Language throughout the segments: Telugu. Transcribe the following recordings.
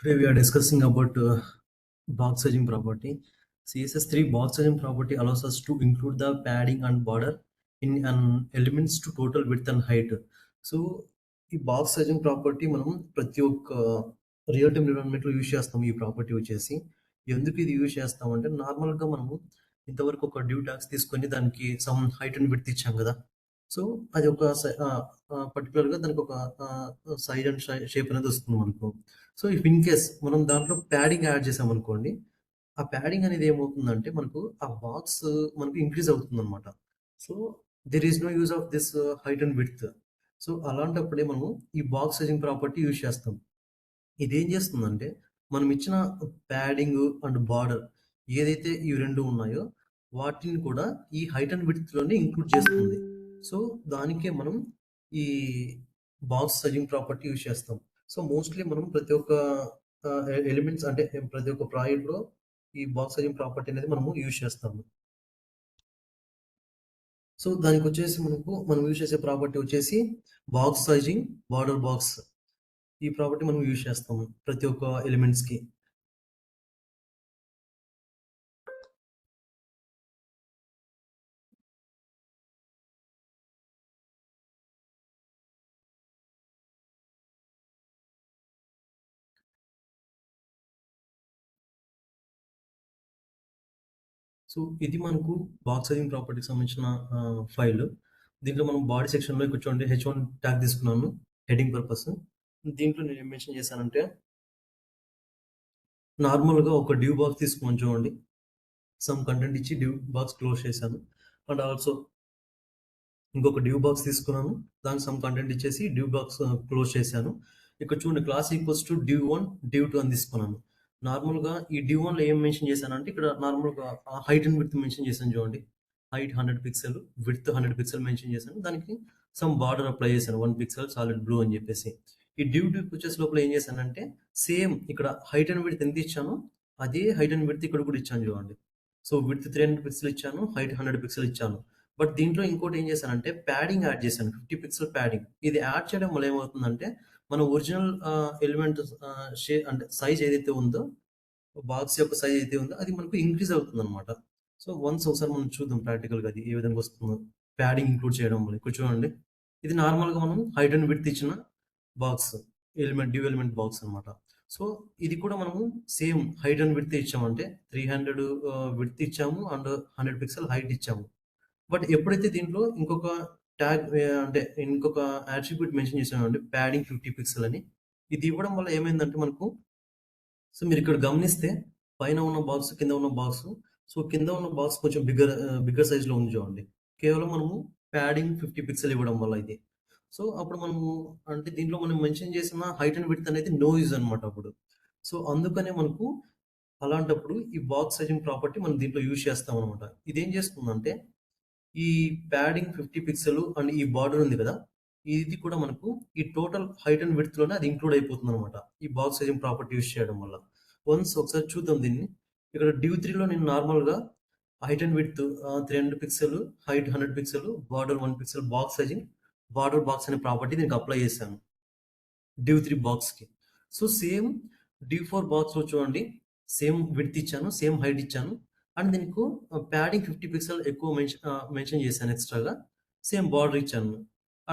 Today we are discussing about box sizing property. CSS3 box sizing property allows us to include the padding and border in an elements to total width and height. So ఈ బాక్స్ సైజింగ్ ప్రాపర్టీ మనం ప్రతి ఒక్క రియల్ టైమ్ ఎన్విరాన్మెంట్లో యూజ్ చేస్తాం. ఈ ప్రాపర్టీ వచ్చేసి ఎందుకు ఇది యూజ్ చేస్తామంటే నార్మల్గా మనము ఇంతవరకు ఒక డ్యూ ట్యాక్స్ తీసుకొని దానికి సమ్ హైట్ అండ్ విడ్త్ ఇచ్చాం కదా. సో అది ఒక పర్టికులర్గా దానికి ఒక సైజ్ అండ్ షేప్ అనేది వస్తుంది మనకు. సో ఇఫ్ ఇన్ కేస్ మనం దాంట్లో ప్యాడింగ్ యాడ్ చేసామనుకోండి, ఆ ప్యాడింగ్ అనేది ఏమవుతుందంటే మనకు ఆ బాక్స్ మనకు ఇంక్రీజ్ అవుతుంది అనమాట. So there is no use of this height and width. So అలాంటప్పుడే మనము ఈ బాక్స్ సైజింగ్ ప్రాపర్టీ యూజ్ చేస్తాం. ఇదేం చేస్తుందంటే మనం ఇచ్చిన ప్యాడింగ్ అండ్ బార్డర్ ఏదైతే ఈ రెండు ఉన్నాయో వాటిని కూడా ఈ హైట్ అండ్ విడ్త్ లోనే ఇంక్లూడ్ చేస్తుంది. సో దానికే మనం ఈ బాక్స్ సైజింగ్ ప్రాపర్టీ యూజ్ చేస్తాం. సో మోస్ట్లీ మనం ప్రతి ఒక్క ఎలిమెంట్స్ అంటే ప్రతి ఒక్క ప్రాజెక్ట్ లో ఈ బాక్స్ సైజింగ్ ప్రాపర్టీ అనేది మనము యూజ్ చేస్తాము. సో దానికి వచ్చేసి మనం యూజ్ చేసే ప్రాపర్టీ వచ్చేసి బాక్స్ సైజింగ్ బార్డర్ బాక్స్. ఈ ప్రాపర్టీ మనం యూజ్ చేస్తాము ప్రతి ఒక్క ఎలిమెంట్స్ కి. సో ఇది మనకు బాక్స్ సైజింగ్ ప్రాపర్టీకి సంబంధించిన ఫైల్. దీంట్లో మనం బాడీ సెక్షన్లో ఇక్కడ చూడండి H1 ట్యాగ్ తీసుకున్నాను హెడింగ్ పర్పస్. దీంట్లో నేను ఏం మెన్షన్ చేశానంటే నార్మల్గా ఒక డ్యూ బాక్స్ తీసుకుని చూడండి, సమ్ కంటెంట్ ఇచ్చి డ్యూ బాక్స్ క్లోజ్ చేశాను. అండ్ ఆల్సో ఇంకొక డ్యూ బాక్స్ తీసుకున్నాను, దానికి సమ్ కంటెంట్ ఇచ్చేసి డ్యూ బాక్స్ క్లోజ్ చేశాను. ఇక్కడ చూడండి class equals to due 1 due 2 అని తీసుకున్నాను. నార్మల్గా ఈ డ్యూ 1లో ఏం మెన్షన్ చేశానంటే ఇక్కడ నార్మల్గా హైట్ అండ్ విడ్త్ మెన్షన్ చేశాను చూడండి. Height 100 pixel, width 100 pixel mention చేశాను. దానికి సమ్ బార్డర్ అప్లై చేశాను 1 పిక్సెల్ సాలిడ్ బ్లూ అని చెప్పేసి. ఈ డ్యూ పిక్చర్స్ లోపల ఏం చేశానంటే సేమ్ ఇక్కడ హైట్ అండ్ విడ్త్ ఎంత ఇచ్చానో అదే హైట్ అండ్ విడ్త్ ఇక్కడ కూడా ఇచ్చాను చూడండి. సో విడ్త్ 300 పిక్సెల్ ఇచ్చాను, హైట్ 100 పిక్సెల్ ఇచ్చాను. బట్ దీంట్లో ఇంకోటి ఏం చేశానంటే ప్యాడింగ్ యాడ్ చేశాను, 50 పిక్సెల్ ప్యాడింగ్. ఇది యాడ్ చేయడం వల్ల ఏమవుతుందంటే మన ఒరిజినల్ ఎలిమెంట్ అంటే సైజ్ ఏదైతే ఉందో, బాక్స్ యొక్క సైజ్ అయితే ఉందో అది మనకు ఇంక్రీజ్ అవుతుంది అనమాట. సో వన్స్ ఒకసారి మనం చూద్దాం ప్రాక్టికల్గా అది ఏ విధంగా వస్తుందో ప్యాడింగ్ ఇంక్లూడ్ చేయడం వల్ల. ఇక్కడ చూడండి, ఇది నార్మల్గా మనం హైట్ అండ్ విడ్త్ ఇచ్చిన box element due element box అనమాట. సో ఇది కూడా మనము సేమ్ హైట్ అండ్ విడ్త్ ఇచ్చామంటే 300 విడ్త్ ఇచ్చాము అండ్ 100 పిక్సెల్ హైట్ ఇచ్చాము. బట్ ఎప్పుడైతే దీంట్లో ఇంకొక ట్యాగ్ అంటే ఇంకొక యాట్రిబ్యూట్ మెన్షన్ చేసామంటే ప్యాడింగ్ 50 పిక్సెల్ అని, ఇది ఇవ్వడం వల్ల ఏమైందంటే మనకు, సో మీరు ఇక్కడ గమనిస్తే పైన ఉన్న బాక్స్ కింద ఉన్న బాక్స్, సో కింద ఉన్న బాక్స్ కొంచెం బిగ్గర్ సైజ్ లో ఉంది చూడండి. కేవలం మనము ప్యాడింగ్ 50 పిక్సెల్ ఇవ్వడం వల్ల ఇది. సో అప్పుడు మనము అంటే దీంట్లో మనం మెన్షన్ చేసిన హైట్ అండ్ విడ్త్ అనేది నో యూజ్ అనమాట అప్పుడు. సో అందుకనే మనకు అలాంటప్పుడు ఈ బాక్స్ సైజింగ్ ప్రాపర్టీ మనం దీంట్లో యూజ్ చేస్తాం అనమాట. ఇదేం చేస్తుందంటే ఈ ప్యాడింగ్ 50 పిక్సెల్ అండ్ ఈ బార్డర్ ఉంది కదా, ఇది కూడా మనకు ఈ టోటల్ హైట్ అండ్ విడ్త్ లోనే అది ఇంక్లూడ్ అయిపోతుంది అనమాట ఈ బాక్స్ సైజింగ్ ప్రాపర్టీ యూజ్ చేయడం వల్ల. వన్స్ ఒకసారి చూద్దాం దీన్ని. ఇక్కడ డ్యూ 3లో నేను నార్మల్గా height and width 300 pixel, height 100 pixel, border 1 pixel, box sizing border box అనే ప్రాపర్టీ దీనికి అప్లై చేశాను డ్యూ 3 బాక్స్కి. సో సేమ్ డ్యూ 4 బాక్స్లో చూడండి, సేమ్ విడ్త్ ఇచ్చాను, సేమ్ హైట్ ఇచ్చాను అండ్ దీనికి ప్యాడింగ్ 50 పిక్సెల్ ఎక్కువ మెన్షన్ చేశాను ఎక్స్ట్రాగా. సేమ్ బార్డర్ ఇచ్చాను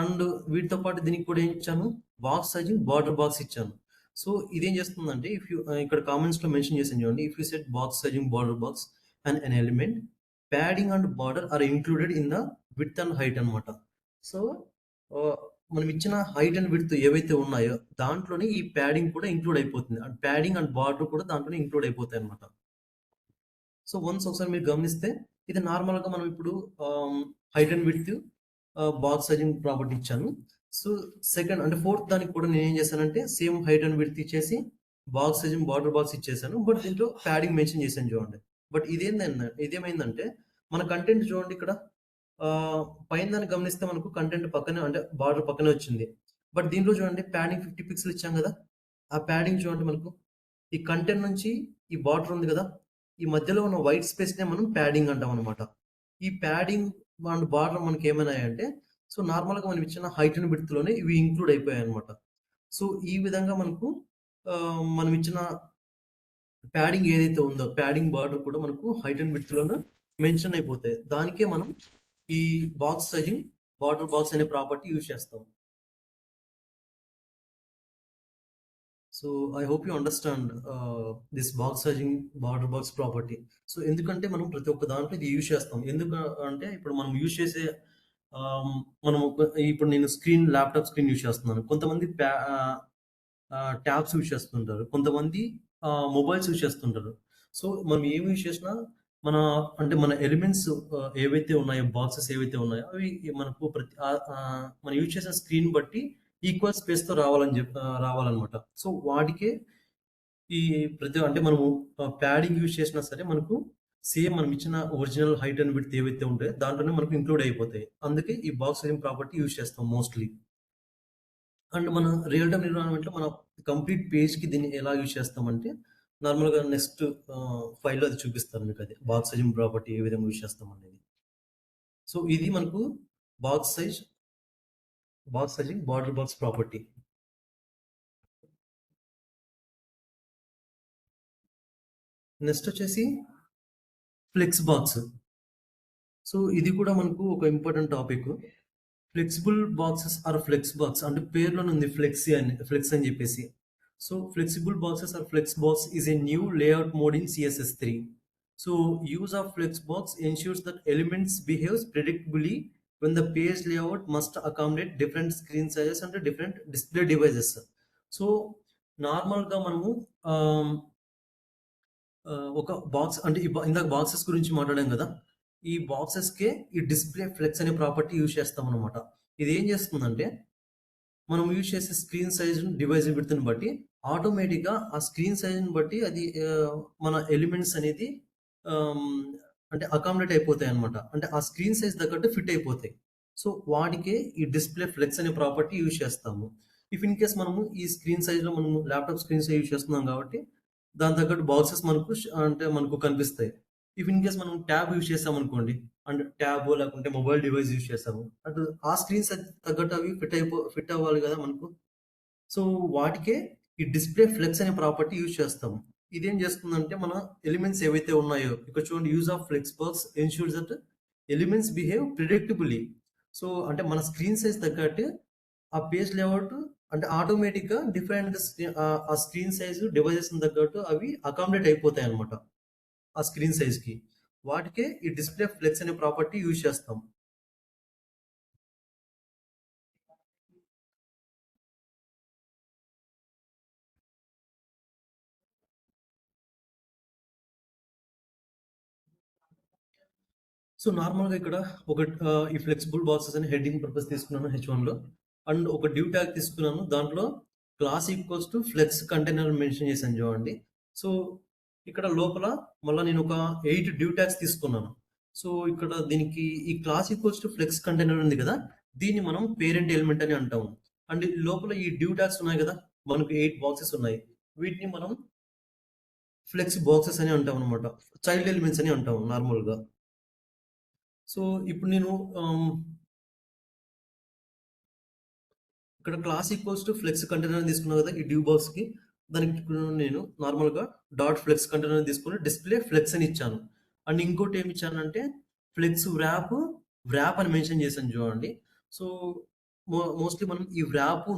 అండ్ వీటితో పాటు దీనికి కూడా ఏం ఇచ్చాను, బాక్స్ సైజింగ్ బార్డర్ బాక్స్ ఇచ్చాను. సో ఇదేం చేస్తుందంటే ఇఫ్ యూ ఇక్కడ కామెంట్స్లో మెన్షన్ చేశాను చూడండి, if you set box sizing border box and an element padding and border are included in the width and height అనమాట. సో మనం ఇచ్చిన హైట్ అండ్ విడ్త్ ఏవైతే ఉన్నాయో దాంట్లోనే ఈ ప్యాడింగ్ కూడా ఇంక్లూడ్ అయిపోతుంది అండ్ ప్యాడింగ్ అండ్ బార్డర్ కూడా దాంట్లోనే ఇంక్లూడ్ అయిపోతాయి అనమాట. సో వన్స్ ఒకసారి మీరు గమనిస్తే ఇది నార్మల్గా మనం ఇప్పుడు height and width box sizing property ఇచ్చాను. సో సెకండ్ అంటే ఫోర్త్ దానికి కూడా నేను ఏం చేశానంటే సేమ్ హైట్ అండ్ విడ్త్ ఇచ్చేసి బాక్స్ సైజింగ్ బార్డర్ బాక్స్ ఇచ్చేసాను. బట్ దీంట్లో ప్యాడింగ్ మెన్షన్ చేశాను చూడండి. బట్ ఇదేమైందంటే మన కంటెంట్ చూడండి ఇక్కడ పైన దాన్ని గమనిస్తే మనకు కంటెంట్ పక్కనే అంటే బార్డర్ పక్కనే వచ్చింది. బట్ దీంట్లో చూడండి ప్యాడింగ్ 50 పిక్సెల్ ఇచ్చాం కదా, ఆ ప్యాడింగ్ చూడండి మనకు ఈ కంటెంట్ నుంచి ఈ బార్డర్ ఉంది కదా, ఈ మధ్యలో ఉన్న వైట్ స్పేస్ నే మనం ప్యాడింగ్ అంటాం అనమాట. ఈ ప్యాడింగ్ అండ్ బార్డర్ మనకి ఏమైనాయంటే సో నార్మల్గా మనం ఇచ్చిన హైట్ అండ్ విడ్త్ లోనే ఇవి ఇంక్లూడ్ అయిపోయాయి అనమాట. సో ఈ విధంగా మనకు మనం ఇచ్చిన ప్యాడింగ్ ఏదైతే ఉందో ప్యాడింగ్ బార్డర్ కూడా మనకు హైట్ అండ్ విడ్త్ లోనే మెన్షన్ అయిపోతాయి. దానికే మనం ఈ బాక్స్ సైజింగ్ బార్డర్ బాక్స్ అనే ప్రాపర్టీ యూజ్ చేస్తాం. So I hope you understand this box sizing border box property. So ఎందుకంటే మనం ప్రతి ఒక్క దాంట్లో ఇది యూజ్ చేస్తాం. ఎందుకు అంటే ఇప్పుడు మనం యూజ్ చేసే మనం ఇప్పుడు నేను ల్యాప్టాప్ స్క్రీన్ యూజ్ చేస్తున్నాను. కొంతమంది ట్యాబ్స్ యూజ్ చేస్తుంటారు. కొంతమంది మొబైల్స్ యూజ్ చేస్తుంటారు. సో మనం ఏమి యూజ్ చేసినా మన అంటే మన ఎలిమెంట్స్ ఏవైతే ఉన్నాయో బాక్సెస్ ఏవైతే ఉన్నాయో అవి మనకు మనం యూజ్ చేసిన స్క్రీన్ బట్టి ఈక్వల్ స్పేస్‌తో రావాలన్నమాట. సో వాటికే ఈ అంటే మనము ప్యాడింగ్ యూజ్ చేసినా సరే మనకు సేమ్ మనం ఇచ్చిన ఒరిజినల్ హైట్ అండ్ విడ్త్ ఏవైతే ఉంటాయో దాంట్లోనే మనకు ఇంక్లూడ్ అయిపోతాయి. అందుకే ఈ బాక్స్ సైజింగ్ ప్రాపర్టీ యూజ్ చేస్తాం మోస్ట్‌లీ. అండ్ మన రియల్ టైమ్ ఎన్విరాన్మెంట్‌లో మన కంప్లీట్ పేజ్‌కి దీన్ని ఎలా యూజ్ చేస్తామంటే నార్మల్‌గా నెక్స్ట్ ఫైల్‌లో అది చూపిస్తాను మీకది. బాక్స్ సైజింగ్ ప్రాపర్టీ ఏ విధంగా యూజ్ చేస్తామనేది. సో ఇది మనకు box size box sizing border box property. Next వచ్చేసి ఫ్లెక్స్ బాక్స్. సో ఇది కూడా మనకు ఒక important topic. Flexible boxes or flex box అంటే పేరులోనే ఉంది ఫ్లెక్స్ అని చెప్పేసి. So flexible boxes or flex box is a new layout mode in CSS3. So use of flex box ensures that elements behaves predictably when the page layout must accommodate different screen sizes and different display devices. So నార్మల్గా మనము ఒక బాక్స్ అంటే ఇందాక బాక్సెస్ గురించి మాట్లాడాం కదా! ఈ బాక్సెస్‌కే ఈ డిస్‌ప్లే ఫ్లెక్స్ అనే ప్రాపర్టీ యూజ్ చేస్తామనమాట. ఇది ఏం చేస్తుందంటే, మనం యూజ్ చేసే స్క్రీన్ సైజ్‌ని డివైస్ విడ్త్‌ని బట్టి ఆటోమేటిక్‌గా ఆ స్క్రీన్ సైజ్‌ని బట్టి అది మన ఎలిమెంట్స్ అనేది ఆహ్, అంటే అకామిడేట్ అయిపోతాయన్నమాట. అంటే ఆ స్క్రీన్ సైజ్ తగ్గట్టు ఫిట్ అయిపోతాయి. సో, వాటికే ఈ డిస్‌ప్లే ఫ్లెక్స్ అనే ప్రాపర్టీ యూజ్ చేస్తాము. ఇఫ్ ఇన్ కేస్ మనము ఈ స్క్రీన్ సైజ్‌లో మనము ల్యాప్‌టాప్ స్క్రీన్ సైజ్ యూజ్ చేస్తున్నాం కాబట్టి దాని తగ్గట్టు బాక్సెస్ మనకు అంటే మనకు కనిపిస్తాయి. ఇఫ్ ఇన్ కేస్ మనం ట్యాబ్ యూజ్ చేసామనుకోండి, అంటే ట్యాబో లేకుంటే మొబైల్ డివైస్ యూజ్ చేసాము. అటు ఆ స్క్రీన్స్ తగ్గట్టు అవి ఫిట్ అవ్వాలి గదా మనకు. సో, వాటికే ఈ డిస్‌ప్లే ఫ్లెక్స్ అనే ప్రాపర్టీ యూజ్ చేస్తాము. ఇదేం చేస్తుందంటే మన ఎలిమెంట్స్ ఏవైతే ఉన్నాయో ఇక్కడ చూడండి use of flex box ensures that elements behave predictably. So, అంటే మన స్క్రీన్ సైజ్ తగ్గట్టు ఆ పేజ్ లేఅవుట్ అంటే ఆటోమేటిక్‌గా ఆ స్క్రీన్ సైజ్ డివైసెస్‌ని తగ్గట్టు అవి అకామిడేట్ అయిపోతాయన్నమాట. ఆ స్క్రీన్ సైజ్‌కి. వాటికే ఈ డిస్‌ప్లే ఫ్లెక్స్ అనే ప్రాపర్టీ యూజ్ చేస్తాం. సో, నార్మల్‌గా ఇక్కడ ఈ ఫ్లెక్సిబుల్ బాక్సెస్ అని హెడ్డింగ్ పర్పస్ తీసుకున్నాను హెచ్1లో. అండ్ ఒక డివ్ ట్యాగ్ తీసుకున్నాను. దాంట్లో class equals to flex container mention చేశాను చూడండి. సో, ఇక్కడ లోపల మళ్ళా నేను ఒక 8 డివ్ ట్యాగ్స్ తీసుకున్నాను. సో, ఇక్కడ దీనికి ఈ class equals to flex container ఉంది కదా! దీన్ని మనం పేరెంట్ ఎలిమెంట్ అని అంటాము. అండ్ లోపల ఈ డివ్ ట్యాగ్స్ ఉన్నాయి కదా! మనకు 8 బాక్సెస్ ఉన్నాయి. వీటిని మనం ఫ్లెక్స్ బాక్సెస్ అని అంటామనమాట. చైల్డ్ ఎలిమెంట్స్ అని అంటాం నార్మల్‌గా. సో, ఇప్పుడు నేను ఆహ్, ఇక్కడ class equals to flex container అని తీసుకున్నా కదా! ఈ డివ్ బాక్స్‌కి. దానికి ఇప్పుడు నేను నార్మల్‌గా డాట్ ఫ్లెక్స్ కంటైనర్ తీసుకొని డిస్‌ప్లే ఫ్లెక్స్ అని ఇచ్చాను. అండ్ ఇంకోటి ఏమి ఇచ్చానంటే ఫ్లెక్స్ వ్రాప్ అని మెన్షన్ చేశాను చూడండి. సో, మోస్ట్‌లీ మనం ఈ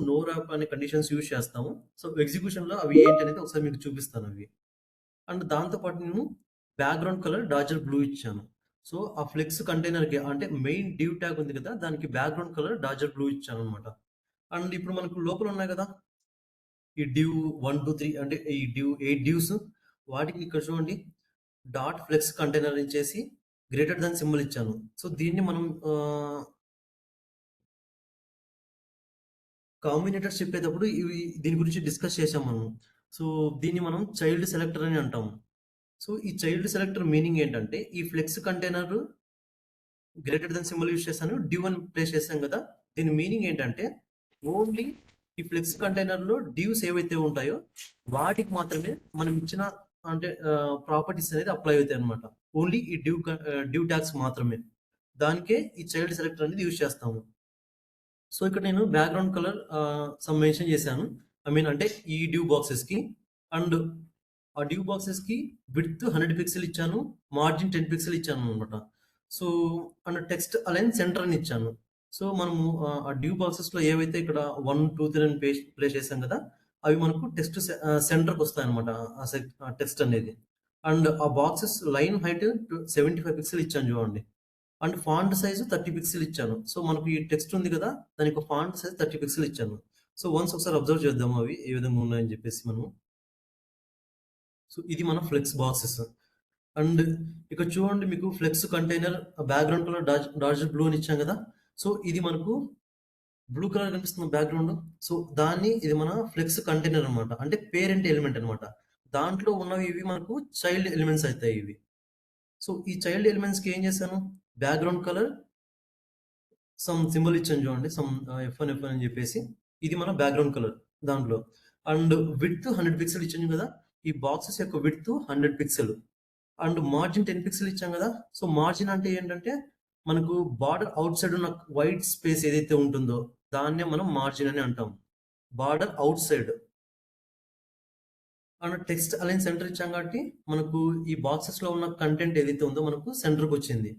నో వ్రాప్ అనే కండిషన్స్ యూజ్ చేస్తాము. సో, ఎగ్జిక్యూషన్‌లో అవి ఏంటనేది ఒకసారి మీకు చూపిస్తానవి. అండ్ దాంతో పాటు నేను బ్యాక్‌గ్రౌండ్ కలర్ డార్జర్ బ్లూ ఇచ్చాను. సో, ఆ ఫ్లెక్స్ కంటైనర్‌కి అంటే మెయిన్ డివ్ ట్యాగ్ ఉంది కదా! దానికి బ్యాక్‌గ్రౌండ్ కలర్ డార్జర్ బ్లూ ఇచ్చాననమాట. అండ్ ఇప్పుడు మనకు లోపల ఉన్నాయి కదా! ఈ డివ్ 1, 2, 3 అంటే ఈ 8 డివ్స్ వాటికి ఇక్కడ చూడండి డాట్ ఫ్లెక్స్ కంటైనర్ ఇచ్చేసి గ్రేటర్ థాన్ సింబల్ ఇచ్చాను. సో, దీన్ని మనం కాంబినేటర్స్ చెప్పేటప్పుడు దీని గురించి డిస్కస్ చేసాం మనం. సో, దీన్ని మనం చైల్డ్ సెలెక్టర్ అని అంటాము. సో, ఈ చైల్డ్ సెలెక్టర్ మీనింగ్ ఏంటంటే ఈ flex container greater than symbol use చేశాను. డివ్ అని ప్లేస్ చేశాం కదా! దీని మీనింగ్ ఏంటంటే ఓన్లీ ఈ ఫ్లెక్స్ కంటైనర్‌లో డివ్స్ ఏవైతే ఉంటాయో వాటికి మాత్రమే మనం ఇచ్చిన అంటే ప్రాపర్టీస్ అనేది అప్లై అవుతాయన్నమాట. ఓన్లీ ఈ డివ్ ట్యాగ్స్ మాత్రమే. దానికే ఈ చైల్డ్ సెలెక్టర్ అనేది యూజ్ చేస్తాము. సో, ఇక్కడ నేను బ్యాక్‌గ్రౌండ్ కలర్ సమ్ మెన్షన్ చేశాను. ఐ మీన్ అంటే ఈ డివ్ బాక్సెస్‌కి అండ్ ఆ డివ్ బాక్సెస్‌కి విడ్త్ 100 పిక్సెల్ ఇచ్చాను. మార్జిన్ 10 పిక్సెల్ ఇచ్చాననమాట. So, and text align centre అని ఇచ్చాను. సో, మనము ఆ డివ్ బాక్సెస్‌లో ఏవైతే ఇక్కడ 1, 2, 3 అని ప్లేస్ చేసాం కదా! అవి మనకు సెంటర్‌కొస్తాయన్నమాట. ఆ టెక్స్ట్ అనేది. అండ్ ఆ బాక్సెస్ లైన్ హైట్ 75 పిక్సెల్ ఇచ్చాను చూడండి. అండ్ ఫాంట్ సైజ్ 30 పిక్సెల్ ఇచ్చాను. సో, మనకు ఈ టెక్స్ట్ ఉంది కదా! దానికి ఫాంట్ సైజ్ 30 పిక్సెల్ ఇచ్చాను. సో, వన్స్ ఒకసారి అబ్జర్వ్ చేద్దాము అవి ఏ విధంగా ఉన్నాయని చెప్పేసి మనము. సో, ఇది మన ఫ్లెక్స్ బాక్సెస్. అండ్ ఇక్కడ చూడండి మీకు flex container background colour dark blue అని ఇచ్చాం కదా! సో, ఇది మనకు బ్లూ కలర్ కనిపిస్తుంది బ్యాక్‌గ్రౌండ్. సో, ఇది మన ఫ్లెక్స్ కంటైనర్ అన్నమాట. అంటే పేరెంట్ ఎలిమెంట్ అన్నమాట. దాంట్లో ఉన్నవి ఇవి మనకు చైల్డ్ ఎలిమెంట్స్ అయితాయి ఇవి. సో, ఈ చైల్డ్ ఎలిమెంట్స్‌కి ఏం చేశాను? బ్యాక్‌గ్రౌండ్ కలర్ సింబల్ ఇచ్చాను చూడండి. F1 అని చెప్పేసి. ఇది మన బ్యాక్‌గ్రౌండ్ కలర్ దాంట్లో. అండ్ విడ్త్ 100 పిక్సెల్ ఇచ్చాను కదా! ఈ బాక్సెస్ యొక్క width 100 pixel. And margin 10 pixel ఇచ్చాం కదా! సో, మార్జిన్ అంటే ఏంటంటే, మనకు బార్డర్ ఔట్ సైడ్ ఉన్న వైట్ స్పేస్ ఏదైతే ఉంటుందో, దాన్నే మనం మార్జిన్ అని అంటాం. Border out side. And text align centre ఇచ్చాం కాబట్టి, మనకు ఈ బాక్సెస్‌లో ఉన్న కంటెంట్ ఏదైతే ఉందో మనకు సెంటర్‌కొచ్చింది.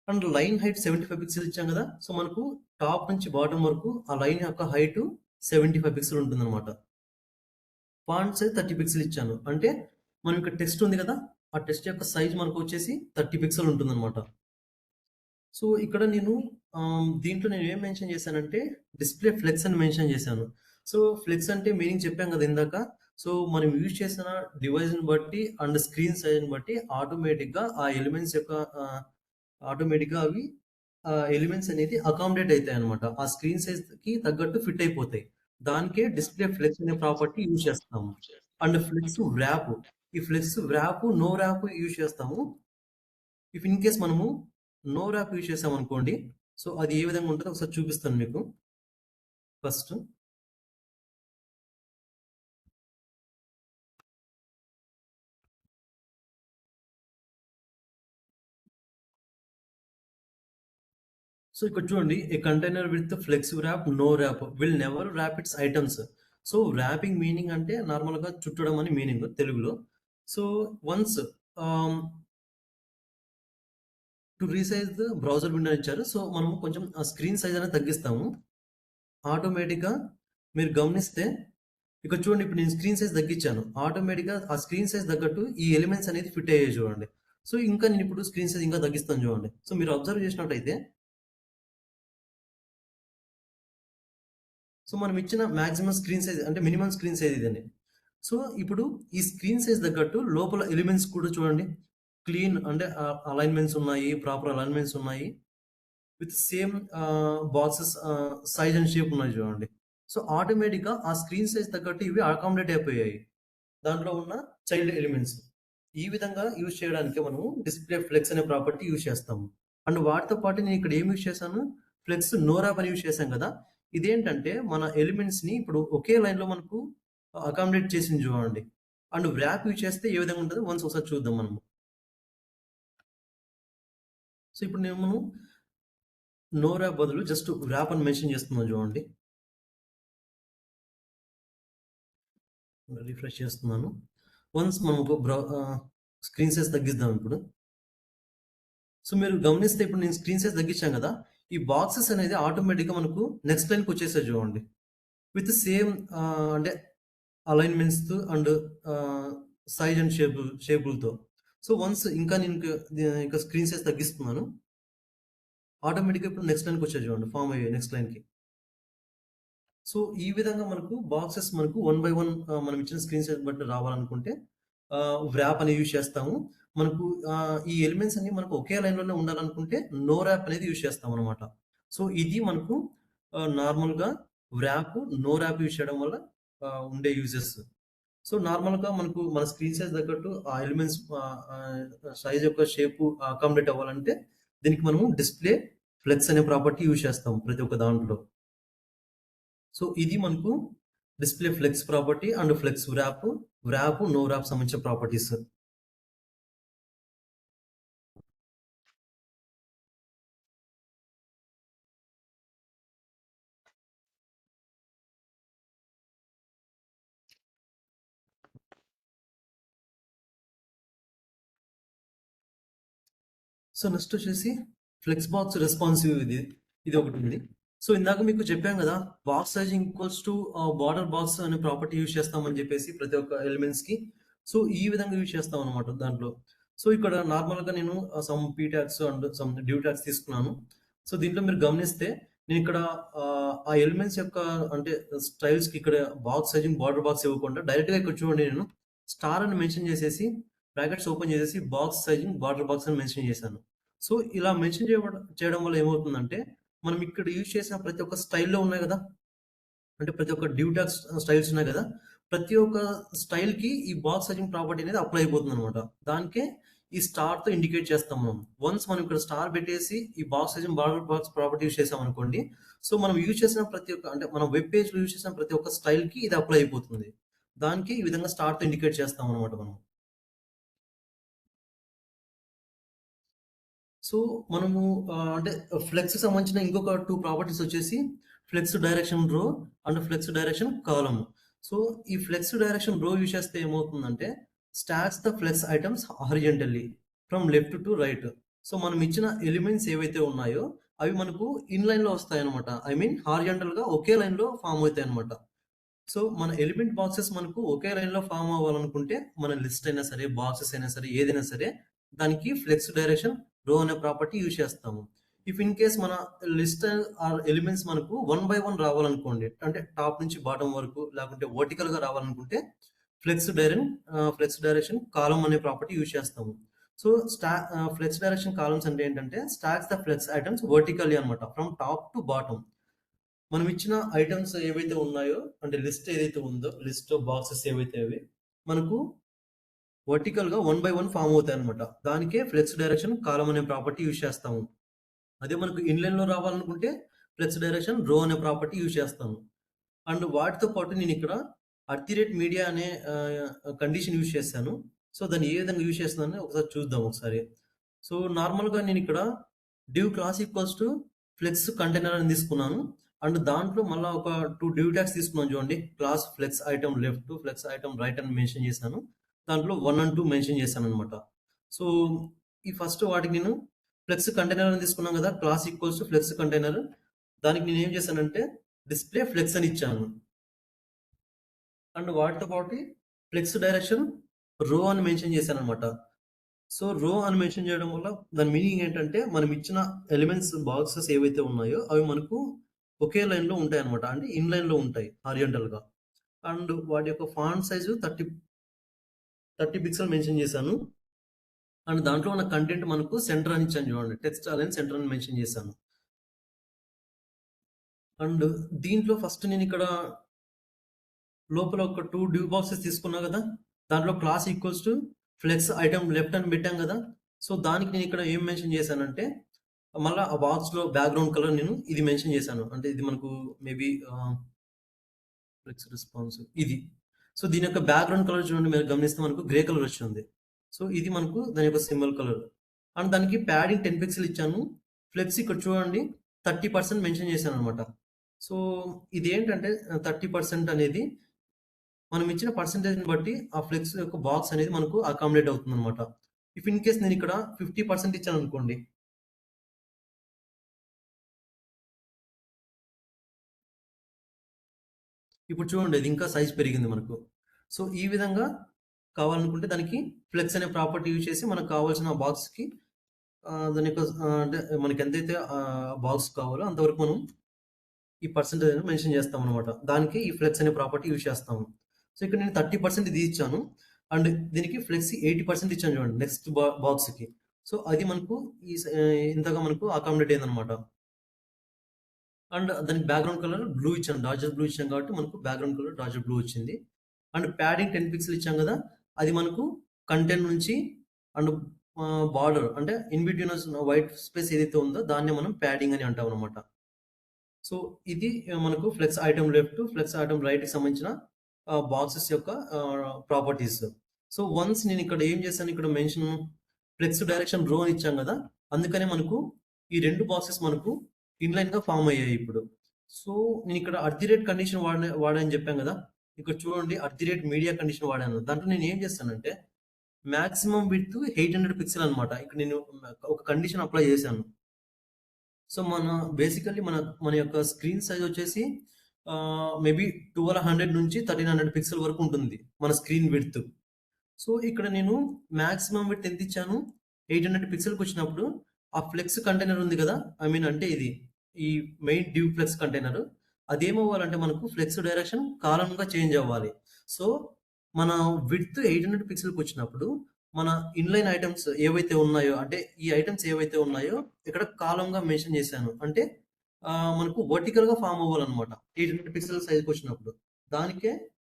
అండ్ లైన్ హైట్ 75 పిక్సెల్ ఇచ్చాం కదా! సో, మనకు టాప్ నుంచి బాటమ్ వరకు ఆ లైన్ యొక్క హైట్ 75 పిక్సెల్ ఉంటుందన్నమాట. ఫాంట్ సైజ్ 30 పిక్సెల్ ఇచ్చాను. అంటే మనం ఇక్కడ టెక్స్ట్ ఉంది కదా! ఆ టెక్స్ట్ యొక్క సైజ్ మనకొచ్చేసి 30 పిక్సెల్ ఉంటుందన్నమాట. సో, ఇక్కడ నేను దీంట్లో నేను ఏం మెన్షన్ చేశానంటే, డిస్‌ప్లే ఫ్లెక్స్ అని మెన్షన్ చేశాను. సో, ఫ్లెక్స్ అంటే మీనింగ్ చెప్పాం కదా ఇందాక. సో, మనం యూజ్ చేసిన డివైస్‌ని బట్టి అండ్ స్క్రీన్ సైజ్‌ని బట్టి ఆటోమేటిక్‌గా ఆ ఎలిమెంట్స్ యొక్క ఆటోమేటిక్‌గా అవి ఎలిమెంట్స్ అనేది అకామిడేట్ అయితాయన్నమాట. ఆ స్క్రీన్ సైజ్‌కి తగ్గట్టు ఫిట్ అయిపోతాయి. దానికే డిస్‌ప్లే ఫ్లెక్స్ అనే ప్రాపర్టీ యూజ్ చేస్తాము. And flex wrap. ఈ flex wrap, no wrap use చేస్తాము. ఇఫ్ ఇన్ కేస్ మనము నో ర్యాప్ యూజ్ చేసామనుకోండి. సో, అది ఏ విధంగా ఉంటదో ఒకసారి చూపిస్తాను మీకు ఫస్ట్. సో, ఇక్కడ చూడండి a container with flex wrap, no wrap will never wrap its items. So, wrapping meaning అంటే నార్మల్‌గా చుట్టడం అని మీనింగ్ తెలుగులో. So, once ah, to resize the browser window ఇచ్చారు. సో, మనము కొంచెం ఆ స్క్రీన్ సైజ్ అనేది తగ్గిస్తాము. ఆటోమేటిక్‌గా మీరు గమనిస్తే ఇక్కడ చూడండి ఇప్పుడు నేను స్క్రీన్ సైజ్ తగ్గించాను. ఆటోమేటిక్‌గా ఆ స్క్రీన్ సైజ్ తగ్గట్టు ఈ ఎలిమెంట్స్ అనేది ఫిట్ అయ్యాయి చూడండి. సో, ఇంకా నేను ఇప్పుడు స్క్రీన్ సైజ్ ఇంకా తగ్గిస్తాను చూడండి. సో, మీరు అబ్జర్వ్ చేసినట్టయితే సో, మనం ఇచ్చిన మాక్సిమం స్క్రీన్ సైజ్ అంటే మినిమమ్ స్క్రీన్ సైజ్ ఇదండి. సో, ఇప్పుడు ఈ స్క్రీన్ సైజ్ తగ్గట్టు లోపల ఎలిమెంట్స్ కూడా చూడండి. క్లీన్ అంటే అలైన్‌మెంట్స్ ఉన్నాయి. ప్రాపర్ అలైన్‌మెంట్స్ ఉన్నాయి. With same boxes size and shape ఉన్నాయి చూడండి. సో, ఆటోమేటిక్‌గా ఆ స్క్రీన్ సైజ్ తగ్గట్టు ఇవి అకామిడేట్ అయిపోయాయి. దాంట్లో ఉన్న చైల్డ్ ఎలిమెంట్స్. ఈ విధంగా యూజ్ చేయడానికి మనము డిస్‌ప్లే ఫ్లెక్స్ అనే ప్రాపర్టీ యూజ్ చేస్తాము. అండ్ వాటితో పాటు నేను ఇక్కడ ఏం యూజ్ చేశాను? ఫ్లెక్స్ నో ర్యాప్ అని యూజ్ చేశాం కదా! ఇదేంటంటే మన ఎలిమెంట్స్‌ని ఇప్పుడు ఒకే లైన్‌లో మనకు అకామిడేట్ చేసింది చూడండి. అండ్ వ్రాప్ యూజ్ చేస్తే ఏ విధంగా ఉంటదో వన్స్ ఒకసారి చూద్దాం మనము. సో, ఇప్పుడు నేను నో ర్యాప్ బదులు జస్ట్ వ్రాప్ అని మెన్షన్ చేస్తున్నాను చూడండి. రిఫ్రెష్ చేస్తున్నాను. వన్స్ మనం స్క్రీన్ సైజ్ తగ్గిద్దాం ఇప్పుడు. సో, మీరు గమనిస్తే ఇప్పుడు నేను స్క్రీన్ సైజ్ తగ్గించాను కదా! ఈ బాక్సెస్ అనేది ఆటోమేటిక్‌గా మనకు నెక్స్ట్ లైన్‌కి వచ్చేసాయి చూడండి. విత్ సేమ్ అంటే అలైన్‌మెంట్స్ అండ్ ఆహ్, సైజ్ అండ్ షేపులతో. సో, వన్స్ ఇంకా నేను ఇంకా స్క్రీన్ సైజ్ తగ్గిస్తున్నాను. ఆటోమేటిక్‌గా ఇప్పుడు నెక్స్ట్ లైన్‌కి వచ్చాయి చూడండి. ఫార్మ్ అయ్యాయి నెక్స్ట్ లైన్‌కి. సో, ఈ విధంగా మనకు బాక్సెస్ మనకు వన్ బై వన్ మనం ఇచ్చిన స్క్రీన్ సైజ్ బట్టి రావాలనుకుంటే వ్రాప్ అని యూజ్ చేస్తాము. మనకు ఈ ఎలిమెంట్స్ అన్నీ మనకు ఒకే లైన్‌లోనే ఉండాలనుకుంటే నో వ్రాప్ అనేది యూజ్ చేస్తామనమాట. సో, ఇది మనకు నార్మల్‌గా వ్రాప్, నో వ్రాప్ యూజ్ చేయడం వల్ల ఉండే యూజెస్. సో, నార్మల్‌గా మనకు మన స్క్రీన్ సైజ్ తగ్గట్టు ఆ ఎలిమెంట్స్ సైజ్ యొక్క షేపు అకామిడేట్ అవ్వాలంటే దీనికి మనము డిస్‌ప్లే ఫ్లెక్స్ అనే ప్రాపర్టీ యూజ్ చేస్తాం ప్రతి ఒక్క దాంట్లో. సో, ఇది మనకు display flex property and flex wrap, no wrap సంబంధించిన ప్రాపర్టీస్. సో నెక్స్ట్ వచ్చేసి ఫ్లెక్స్ బాక్స్ రెస్పాన్సివ్ ఇది ఒకటి ఉంది. సో ఇందాక మీకు చెప్పాం కదా, box size equals to border box అనే ప్రాపర్టీ యూజ్ చేస్తామని చెప్పేసి ప్రతి ఒక్క ఎలిమెంట్స్ కి. సో ఈ విధంగా యూజ్ చేస్తాం అనమాట దాంట్లో. సో ఇక్కడ నార్మల్ గా నేను some P tags and some due tags తీసుకున్నాను. సో దీంట్లో మీరు గమనిస్తే నేను ఇక్కడ ఆ ఎలిమెంట్స్ యొక్క అంటే స్టైల్స్ కి ఇక్కడ బాక్స్ సైజింగ్ బార్డర్ బాక్స్ ఇవ్వకుండా డైరెక్ట్ గా ఇక్కడ చూడండి, నేను స్టార్ అని మెన్షన్ చేసేసి బ్రాకెట్స్ ఓపెన్ చేసేసి బాక్స్ సైజింగ్ బార్డర్ బాక్స్ అని మెన్షన్ చేశాను. సో ఇలా మెన్షన్ చేయడం వల్ల ఏమవుతుందంటే, మనం ఇక్కడ యూజ్ చేసిన ప్రతి ఒక్క స్టైల్‌లో ఉన్నాయి గదా! అంటే ప్రతి ఒక్క డ్యూ ట్యాగ్ స్టైల్స్ ఉన్నాయి గదా! ప్రతి ఒక్క స్టైల్‌కి ఈ బాక్స్ సైజింగ్ ప్రాపర్టీ అనేది అప్లై అయిపోతుందనమాట. దానికే ఈ స్టార్‌తో ఇండికేట్ చేస్తాం మనం. వన్స్ మనం ఇక్కడ స్టార్ పెట్టేసి ఈ box sizing border box property use చేసామనుకోండి. సో మనం యూజ్ చేసిన ప్రతి ఒక్క అంటే మనం వెబ్ పేజ్‌లో యూజ్ చేసిన ప్రతి ఒక్క స్టైల్‌కి ఇది అప్లై అయిపోతుంది. దానికి ఈ విధంగా స్టార్‌తో ఇండికేట్ చేస్తామనమాట మనం. సో, మనము అంటే ఫ్లెక్స్‌కి సంబంధించిన ఇంకొక 2 ప్రాపర్టీస్ వచ్చేసి flex direction row and flex direction column. So, ఈ ఫ్లెక్స్ డైరెక్షన్ రో యూజ్ చేస్తే ఏమవుతుందంటే, stacks the flex items horizontally from left to right. So, మనం ఇచ్చిన ఎలిమెంట్స్ ఏవైతే ఉన్నాయో అవి మనకు ఇన్ లైన్‌లో వస్తాయన్నమాట. ఐ మీన్ హారిజాంటల్‌గా ఒకే లైన్‌లో ఫార్మ్ అవుతాయన్నమాట. సో, మన ఎలిమెంట్ బాక్సెస్ మనకు ఒకే లైన్‌లో ఫార్మ్ అవ్వాలనుకుంటే, మన లిస్ట్ అయినా సరే, బాక్సెస్ అయినా సరే, ఏదైనా సరే, దానికి ఫ్లెక్స్ డైరెక్షన్ రో అనే ప్రాపర్టీ యూజ్ చేస్తాము. ఇఫ్ ఇన్ కేస్ మన లిస్ట్ ఆర్ ఎలిమెంట్స్ మనకు వన్ బై వన్ రావాలనుకోండి, అంటే టాప్ నుంచి బాటమ్ వరకు లేకుంటే వర్టికల్‌గా రావాలనుకుంటే ఫ్లెక్స్ డైరెక్షన్ కాలమ్ అనే ప్రాపర్టీ యూజ్ చేస్తాము. సో, ఫ్లెక్స్ డైరెక్షన్ కాలమ్స్ అంటే ఏంటంటే, stacks the flex items vertically అన్నమాట. From top to bottom. మనం ఇచ్చిన ఐటమ్స్ ఏవైతే ఉన్నాయో, అంటే లిస్ట్ ఏదైతే ఉందో, లిస్ట్ ఆఫ్ బాక్సెస్ ఏవైతే అవి మనకు వర్టికల్ గా వన్ బై వన్ ఫామ్ అవుతాయి అనమాట. దానికే ఫ్లెక్స్ డైరెక్షన్ కాలమ్ అనే ప్రాపర్టీ యూజ్ చేస్తాము. అదే మనకు ఇన్లైన్ లో రావాలనుకుంటే ఫ్లెక్స్ డైరెక్షన్ రో అనే ప్రాపర్టీ యూజ్ చేస్తాము. అండ్ వాటితో పాటు నేను ఇక్కడ అర్తిరేట్ మీడియా అనే కండిషన్ యూజ్ చేశాను. సో దాన్ని ఏ విధంగా యూజ్ చేస్తున్నానని ఒకసారి చూద్దాం ఒకసారి. సో నార్మల్ గా నేను ఇక్కడ div class equals to flex container అని తీసుకున్నాను. అండ్ దాంట్లో మళ్ళీ ఒక 2 డివ్ ట్యాగ్స్ తీసుకున్నాను చూడండి. Class flex item left, flex item right అని మెన్షన్ చేశాను. దాంట్లో 1 అండ్ 2 మెన్షన్ చేశాను అనమాట. సో ఈ ఫస్ట్ వాటికి నేను ఫ్లెక్స్ కంటైనర్ అని తీసుకున్నాం కదా, class equals to flex container. దానికి నేను ఏం చేశానంటే డిస్ప్లే ఫ్లెక్స్ అని ఇచ్చాను. అండ్ వాటితో పాటు ఫ్లెక్స్ డైరెక్షన్ రో అని మెన్షన్ చేశాను అనమాట. సో రో అని మెన్షన్ చేయడం వల్ల దాని మీనింగ్ ఏంటంటే, మనం ఇచ్చిన ఎలిమెంట్స్ బాక్సెస్ ఏవైతే ఉన్నాయో అవి మనకు ఒకే లైన్ లో ఉంటాయి అనమాట. అంటే ఇన్ లైన్ లో ఉంటాయి హారిజాంటల్ గా. అండ్ వాటి యొక్క ఫాంట్ సైజు 30 పిక్సెల్ మెన్షన్ చేశాను. అండ్ దాంట్లో ఉన్న కంటెంట్ మనకు సెంటర్ అని ఇచ్చాను చూడండి. టెక్స్ట్ అలైన్ సెంటర్ అని మెన్షన్ చేశాను. అండ్ దీంట్లో ఫస్ట్ నేను ఇక్కడ లోపల ఒక 2 డ్యూ బాక్సెస్ తీసుకున్నా కదా, దాంట్లో class equals to flex item left అని పెట్టాం కదా. సో దానికి నేను ఇక్కడ ఏం మెన్షన్ చేశానంటే, మళ్ళీ ఆ బాక్స్ లో బ్యాక్గ్రౌండ్ కలర్ నేను ఇది మెన్షన్ చేశాను. అంటే ఇది మనకు మేబీ ఫ్లెక్స్ రెస్పాన్స్ ఇది. సో దీని యొక్క బ్యాక్గ్రౌండ్ కలర్ చూడండి, మీరు గమనిస్తే మనకు గ్రే కలర్ వచ్చింది. సో ఇది మనకు దాని యొక్క సింబల్ కలర్. అండ్ దానికి ప్యాడింగ్ 10 పిక్సెల్ ఇచ్చాను. ఫ్లెక్స్ ఇక్కడ చూడండి 30% మెన్షన్ చేశాను అనమాట. సో ఇది ఏంటంటే 30% అనేది మనం ఇచ్చిన పర్సెంటేజ్ని బట్టి ఆ ఫ్లెక్స్ యొక్క బాక్స్ అనేది మనకు అకామిడేట్ అవుతుంది అనమాట. ఇఫ్ ఇన్ కేస్ నేను ఇక్కడ 50% ఇచ్చాను అనుకోండి, ఇప్పుడు చూడండి అది ఇంకా సైజ్ పెరిగింది మనకు. సో ఈ విధంగా కావాలనుకుంటే దానికి ఫ్లెక్స్ అనే ప్రాపర్టీ యూజ్ చేసి మనకు కావాల్సిన బాక్స్ కి దాని యొక్క అంటే మనకి ఎంతైతే బాక్స్ కావాలో అంతవరకు మనం ఈ పర్సెంటేజ్ మెన్షన్ చేస్తాం అనమాట. దానికి ఈ ఫ్లెక్స్ అనే ప్రాపర్టీ యూజ్ చేస్తాము. సో ఇక్కడ నేను 30% ఇది ఇచ్చాను. అండ్ దీనికి ఫ్లెక్స్ 80% ఇచ్చాను చూడండి నెక్స్ట్ బాక్స్ కి. సో అది మనకు ఇంతగా మనకు అకామిడేట్ అయింది అనమాట. అండ్ దానికి బ్యాక్గ్రౌండ్ కలర్ బ్లూ ఇచ్చాను, డార్జర్ బ్లూ ఇచ్చాం కాబట్టి మనకు బ్యాక్గ్రౌండ్ కలర్ డార్జర్ బ్లూ వచ్చింది. అండ్ ప్యాడింగ్ 10 పిక్సెల్ ఇచ్చాం కదా, అది మనకు కంటెంట్ నుంచి అండ్ బార్డర్ అంటే ఇన్ బిట్వీన్ వైట్ స్పేస్ ఏదైతే ఉందో దాన్ని మనం ప్యాడింగ్ అని అంటాం అనమాట. సో ఇది మనకు flex item left, flex item right కి సంబంధించిన బాక్సెస్ యొక్క ప్రాపర్టీస్. సో వన్స్ నేను ఇక్కడ ఏం చేశాను, ఇక్కడ మెన్షన్ ఫ్లెక్స్ డైరెక్షన్ రో అని ఇచ్చాం కదా, అందుకనే మనకు ఈ 2 బాక్సెస్ మనకు ఇన్లైన్ గా ఫామ్ అయ్యాయి ఇప్పుడు. సో నేను ఇక్కడ అర్ధిరేట్ కండిషన్ వాడని చెప్పాను కదా, ఇక్కడ చూడండి అర్ధిరేట్ మీడియా కండిషన్ వాడాను. దాంట్లో నేను ఏం చేస్తానంటే మాక్సిమం విడ్త్ 800 పిక్సెల్ అనమాట. ఇక్కడ నేను ఒక కండిషన్ అప్లై చేశాను. సో బేసికల్లీ మన యొక్క స్క్రీన్ సైజ్ వచ్చేసి మేబీ 1200 నుంచి 1300 పిక్సెల్ వరకు ఉంటుంది మన స్క్రీన్ విడ్త్. సో ఇక్కడ నేను మాక్సిమం విడ్త్ ఎంత ఇచ్చాను, 800 పిక్సెల్కి వచ్చినప్పుడు ఆ ఫ్లెక్స్ కంటైనర్ ఉంది కదా, ఐ మీన్ అంటే ఇది ఈ మెయిన్ డ్యూ ఫ్లెక్స్ కంటైనర్, అదేమవ్వాలంటే మనకు ఫ్లెక్స్ డైరెక్షన్ కాలంగా చేంజ్ అవ్వాలి. సో మన విడ్త్ 800 పిక్సెల్కి వచ్చినప్పుడు మన ఇన్లైన్ ఐటమ్స్ ఏవైతే ఉన్నాయో, అంటే ఈ ఐటమ్స్ ఏవైతే ఉన్నాయో ఇక్కడ కాలంగా మెన్షన్ చేశాను. అంటే మనకు వర్టికల్ గా ఫామ్ అవ్వాలన్నమాట 800 పిక్సెల్ సైజ్కి వచ్చినప్పుడు. దానికే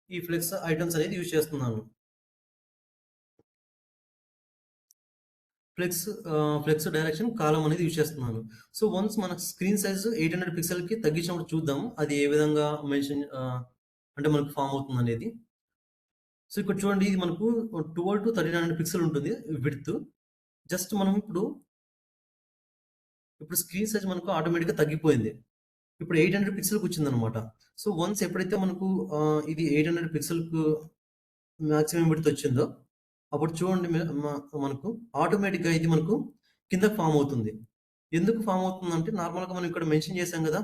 ఈ ఫ్లెక్స్ ఐటమ్స్ అనేది యూజ్ చేస్తున్నాను. ఫ్లెక్స్ డైరెక్షన్ కాలం అనేది యూజ్ చేస్తున్నాను. సో వన్స్ మన స్క్రీన్ సైజ్ 800 పిక్సెల్కి తగ్గించినప్పుడు చూద్దాం అది ఏ విధంగా మెన్షన్ అంటే మనకు ఫామ్ అవుతుంది అనేది. సో ఇక్కడ చూడండి, ఇది మనకు 12 to 1300 పిక్సెల్ ఉంటుంది విడ్త్. జస్ట్ మనం ఇప్పుడు స్క్రీన్ సైజ్ మనకు ఆటోమేటిక్గా తగ్గిపోయింది. ఇప్పుడు 800 పిక్సెల్కి వచ్చింది అనమాట. సో వన్స్ ఎప్పుడైతే మనకు ఇది 800 పిక్సెల్కు మ్యాక్సిమం విడ్త్ వచ్చిందో అప్పుడు చూడండి మనకు ఆటోమేటిక్గా ఇది మనకు కింద ఫామ్ అవుతుంది. ఎందుకు ఫామ్ అవుతుందంటే నార్మల్గా మనం ఇక్కడ మెన్షన్ చేసాం కదా,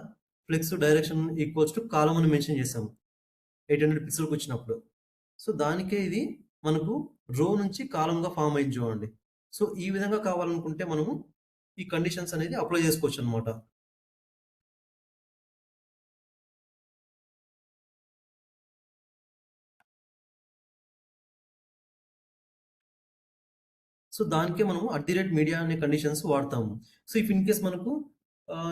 ఫ్లెక్స్ డైరెక్షన్ ఈక్వల్స్ టు కాలం అని మెన్షన్ చేసాం 800 పిక్సెల్కి వచ్చినప్పుడు. సో దానికే ఇది మనకు రో నుంచి కాలంగా ఫామ్ అయింది చూడండి. సో ఈ విధంగా కావాలనుకుంటే మనము ఈ కండిషన్స్ అనేది అప్లై చేసుకోవచ్చు అనమాట. సో దానికే మనము @మీడియా అనే కండిషన్స్ వాడతాము. సో ఇఫ్ ఇన్ కేస్ మనకు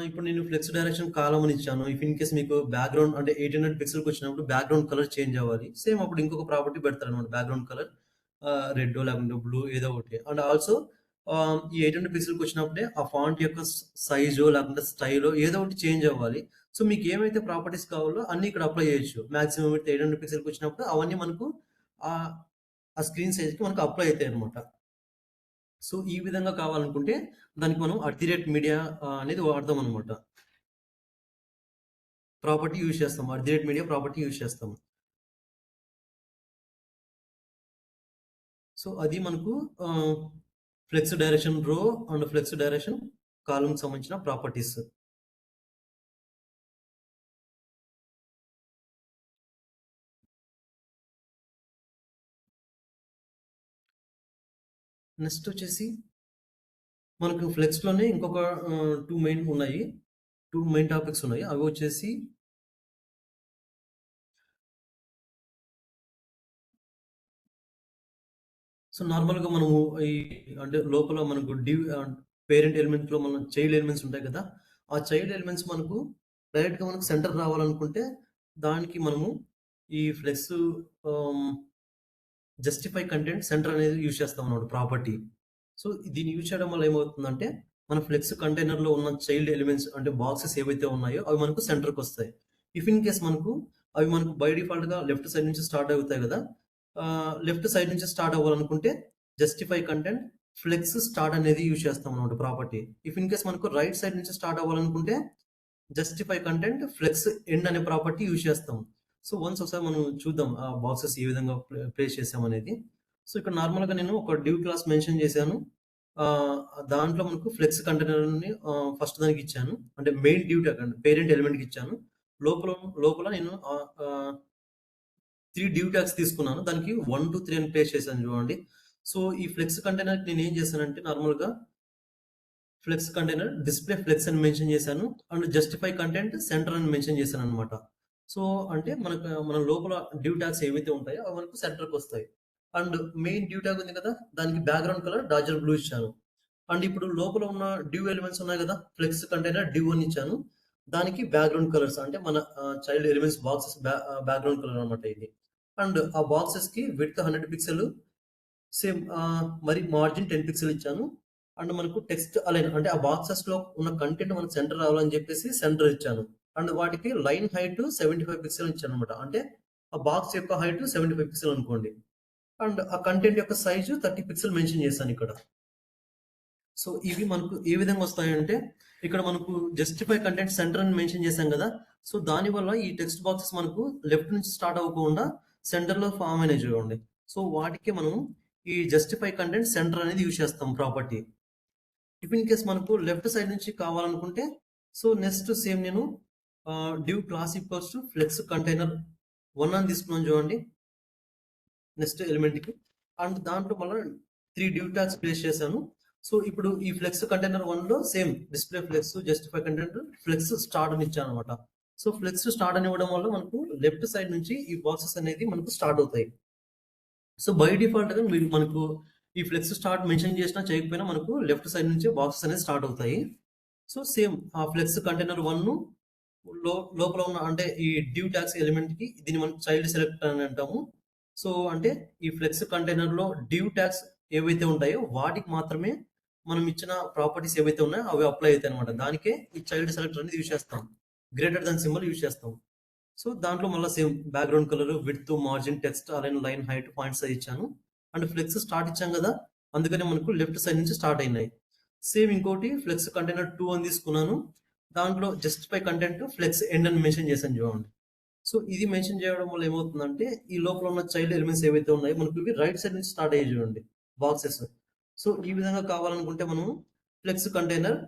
ఇప్పుడు నేను ఫ్లెక్స్ డైరెక్షన్ కాలం అని ఇచ్చాను. ఇఫ్ ఇన్ కేస్ మీకు బ్యాక్గ్రౌండ్ అంటే 800 పిక్సెల్కి వచ్చినప్పుడు బ్యాక్గ్రౌండ్ కలర్ చేంజ్ అవ్వాలి. సేమ్ అప్పుడు ఇంకొక ప్రాపర్టీ పెడతారు అనమాట. బ్యాక్గ్రౌండ్ కలర్ రెడ్ లేకుంటే బ్లూ ఏదో ఒకటి. అండ్ ఆల్సో ఈ 800 పిక్సెల్కి వచ్చినప్పుడే ఆ ఫాంట్ యొక్క సైజు లేకుంటే స్టైల్ ఏదో ఒకటి చేంజ్ అవ్వాలి. సో మీకు ఏమైతే ప్రాపర్టీస్ కావాలో అన్ని ఇక్కడ అప్లై చేయొచ్చు. మాక్సిమం 800 పిక్సెల్కి వచ్చినప్పుడు అవన్నీ మనకు ఆ స్క్రీన్ సైజ్కి మనకు అప్లై అవుతాయి అనమాట. సో ఈ విధంగా కావాలనుకుంటే దానికి మనం @మీడియా అనేది వాడదాం అనమాట. ప్రాపర్టీ యూజ్ చేస్తాం. @మీడియా ప్రాపర్టీ యూజ్ చేస్తాం. సో అది మనకు flex direction row and flex direction column సంబంధించిన ప్రాపర్టీస్. నెక్స్ట్ వచ్చేసి మనకు ఫ్లెక్స్లోనే ఇంకొక 2 మెయిన్ టాపిక్స్ ఉన్నాయి. అవి వచ్చేసి సో నార్మల్గా మనము ఈ అంటే లోపల మనకు పేరెంట్ ఎలిమెంట్లో మన చైల్డ్ ఎలిమెంట్స్ ఉంటాయి కదా, ఆ చైల్డ్ ఎలిమెంట్స్ మనకు డైరెక్ట్గా మనకు సెంటర్ రావాలనుకుంటే దానికి మనము ఈ ఫ్లెక్స్ జస్టిఫై కంటెంట్ సెంటర్ అనేది యూజ్ చేస్తాం అన్నమాట ప్రాపర్టీ. సో దీన్ని యూజ్ చేయడం వల్ల ఏమవుతుందంటే మన ఫ్లెక్స్ కంటైనర్లో ఉన్న చైల్డ్ ఎలిమెంట్స్ అంటే బాక్సెస్ ఏవైతే ఉన్నాయో అవి మనకు సెంటర్కి వస్తాయి. ఇఫ్ ఇన్ కేస్ అవి మనకు బై డిఫాల్ట్గా లెఫ్ట్ సైడ్ నుంచి స్టార్ట్ అవుతాయి కదా, లెఫ్ట్ సైడ్ నుంచి స్టార్ట్ అవ్వాలనుకుంటే జస్టిఫై కంటెంట్ ఫ్లెక్స్ స్టార్ట్ అనేది యూజ్ చేస్తాం అన్నమాట ప్రాపర్టీ. ఇఫ్ ఇన్ కేస్ మనకు రైట్ సైడ్ నుంచి స్టార్ట్ అవ్వాలనుకుంటే జస్టిఫై కంటెంట్ ఫ్లెక్స్ ఎండ్ అనే ప్రాపర్టీ యూజ్ చేస్తాం. సో వన్స్ ఒకసారి మనం చూద్దాం ఆ బాక్సెస్ ఏ విధంగా ప్లేస్ చేసాం అనేది. సో ఇక్కడ నార్మల్గా నేను ఒక డివ్ క్లాస్ మెన్షన్ చేశాను. దాంట్లో మనకు ఫ్లెక్స్ కంటైనర్ని ఫస్ట్ దానికి ఇచ్చాను, అంటే మెయిన్ డివ్ ట్యాగ్ అంటే పేరెంట్ ఎలిమెంట్కి ఇచ్చాను. లోపల నేను 3 డివ్ ట్యాగ్స్ తీసుకున్నాను. దానికి 1 to 3 అని ప్లేస్ చేశాను చూడండి. సో ఈ ఫ్లెక్స్ కంటైనర్ నేను ఏం చేశానంటే నార్మల్గా ఫ్లెక్స్ కంటైనర్ డిస్ప్లే ఫ్లెక్స్ అని మెన్షన్ చేశాను అండ్ జస్టిఫై కంటెంట్ సెంటర్ అని మెన్షన్ చేశాను అనమాట. సో అంటే మన లోపల డ్యూ ట్యాగ్స్ ఏవైతే ఉంటాయో అవి మనకు సెంటర్కి వస్తాయి. అండ్ మెయిన్ డ్యూ ట్యాగ్ ఉంది కదా, దానికి బ్యాక్గ్రౌండ్ కలర్ డార్జర్ బ్లూ ఇచ్చాను. అండ్ ఇప్పుడు లోపల ఉన్న డ్యూ ఎలిమెంట్స్ ఉన్నాయి కదా, ఫ్లెక్స్ కంటైనర్ డ్యూ అని ఇచ్చాను. దానికి బ్యాక్గ్రౌండ్ కలర్స్ అంటే మన child elements boxes background colour అనమాట ఇది. అండ్ ఆ బాక్సెస్ కి విడ్త్ 100 పిక్సెల్, సేమ్ మరి మార్జిన్ 10 పిక్సెల్ ఇచ్చాను. అండ్ మనకు టెక్స్ట్ అలైన్ అంటే ఆ బాక్సెస్ లో ఉన్న కంటెంట్ మనకు సెంటర్ రావాలని చెప్పేసి సెంటర్ ఇచ్చాను. అండ్ వాటికి లైన్ హైట్ 75 పిక్సెల్ ఇచ్చాను అనమాట. అంటే ఆ బాక్స్ యొక్క హైట్ 75 పిక్సెల్ అనుకోండి. అండ్ ఆ కంటెంట్ యొక్క సైజు 30 పిక్సెల్ మెన్షన్ చేశాను ఇక్కడ. సో ఇవి మనకు ఏ విధంగా వస్తాయంటే ఇక్కడ మనకు జస్టిఫై కంటెంట్ సెంటర్ అని మెన్షన్ చేశాం కదా, సో దానివల్ల ఈ టెక్స్ట్ బాక్సెస్ మనకు లెఫ్ట్ నుంచి స్టార్ట్ అవ్వకుండా సెంటర్ లో ఫామ్ అయినాయి చూడండి. సో వాటికి మనం ఈ జస్టిఫై కంటెంట్ సెంటర్ అనేది యూజ్ చేస్తాం ప్రాపర్టీ. ఇఫ్ ఇన్ కేస్ మనకు లెఫ్ట్ సైడ్ నుంచి కావాలనుకుంటే, సో నెక్స్ట్ సేమ్ నేను div class equals to flex container 1 అని తీసుకున్నాను చూడండి నెక్స్ట్ ఎలిమెంట్కి. అండ్ దాంట్లో మళ్ళీ 3 div ట్యాగ్స్ ప్లేస్ చేశాను. సో ఇప్పుడు ఈ ఫ్లెక్స్ కంటైనర్ 1లో same display flex justify content flex start అని ఇచ్చాను అనమాట. సో ఫ్లెక్స్ స్టార్ట్ అని ఇవ్వడం వల్ల మనకు లెఫ్ట్ సైడ్ నుంచి ఈ బాక్సెస్ అనేది మనకు స్టార్ట్ అవుతాయి. సో బై డిఫాల్ట్ గా మీరు మనకు ఈ ఫ్లెక్స్ స్టార్ట్ మెన్షన్ చేసినా చేయకపోయినా మనకు లెఫ్ట్ సైడ్ నుంచి బాక్సెస్ అనేది స్టార్ట్ అవుతాయి. సో సేమ్ ఆ ఫ్లెక్స్ కంటైనర్ 1 లోపల ఉన్న అంటే ఈ div ట్యాగ్స్ ఎలిమెంట్ కి దీన్ని మనం చైల్డ్ సెలెక్ట్ అని అంటాము. సో అంటే ఈ ఫ్లెక్స్ కంటైనర్ లో div ట్యాగ్స్ ఏవైతే ఉంటాయో వాటికి మాత్రమే మనం ఇచ్చిన ప్రాపర్టీస్ ఏవైతే ఉన్నాయో అవి అప్లై అవుతాయి అనమాట. దానికే ఈ చైల్డ్ సెలెక్టర్ అనేది యూజ్ చేస్తాం, గ్రేటర్ దాన్ సింబల్ యూజ్ చేస్తాం. సో దాంట్లో మళ్ళీ same background colour, width, margin, text, align, line, height, points అది ఇచ్చాను. అండ్ ఫ్లెక్స్ స్టార్ట్ ఇచ్చాం కదా, అందుకనే మనకు లెఫ్ట్ సైడ్ నుంచి స్టార్ట్ అయినాయి. సేమ్ ఇంకోటి ఫ్లెక్స్ కంటైనర్ 2 అని తీసుకున్నాను. దాంట్లో జస్టిఫై కంటెంట్ ఫ్లెక్స్ ఎండ్ అని మెన్షన్ చేశాను చూడండి. సో ఇది మెన్షన్ చేయడం వల్ల ఏమవుతుందంటే ఈ లోపల ఉన్న చైల్డ్ ఎలిమెంట్స్ ఏవైతే ఉన్నాయో మనకు ఇవి రైట్ సైడ్ నుంచి స్టార్ట్ అయ్యాయి చూడండి బాక్సెస్. సో ఈ విధంగా కావాలనుకుంటే మనం flex container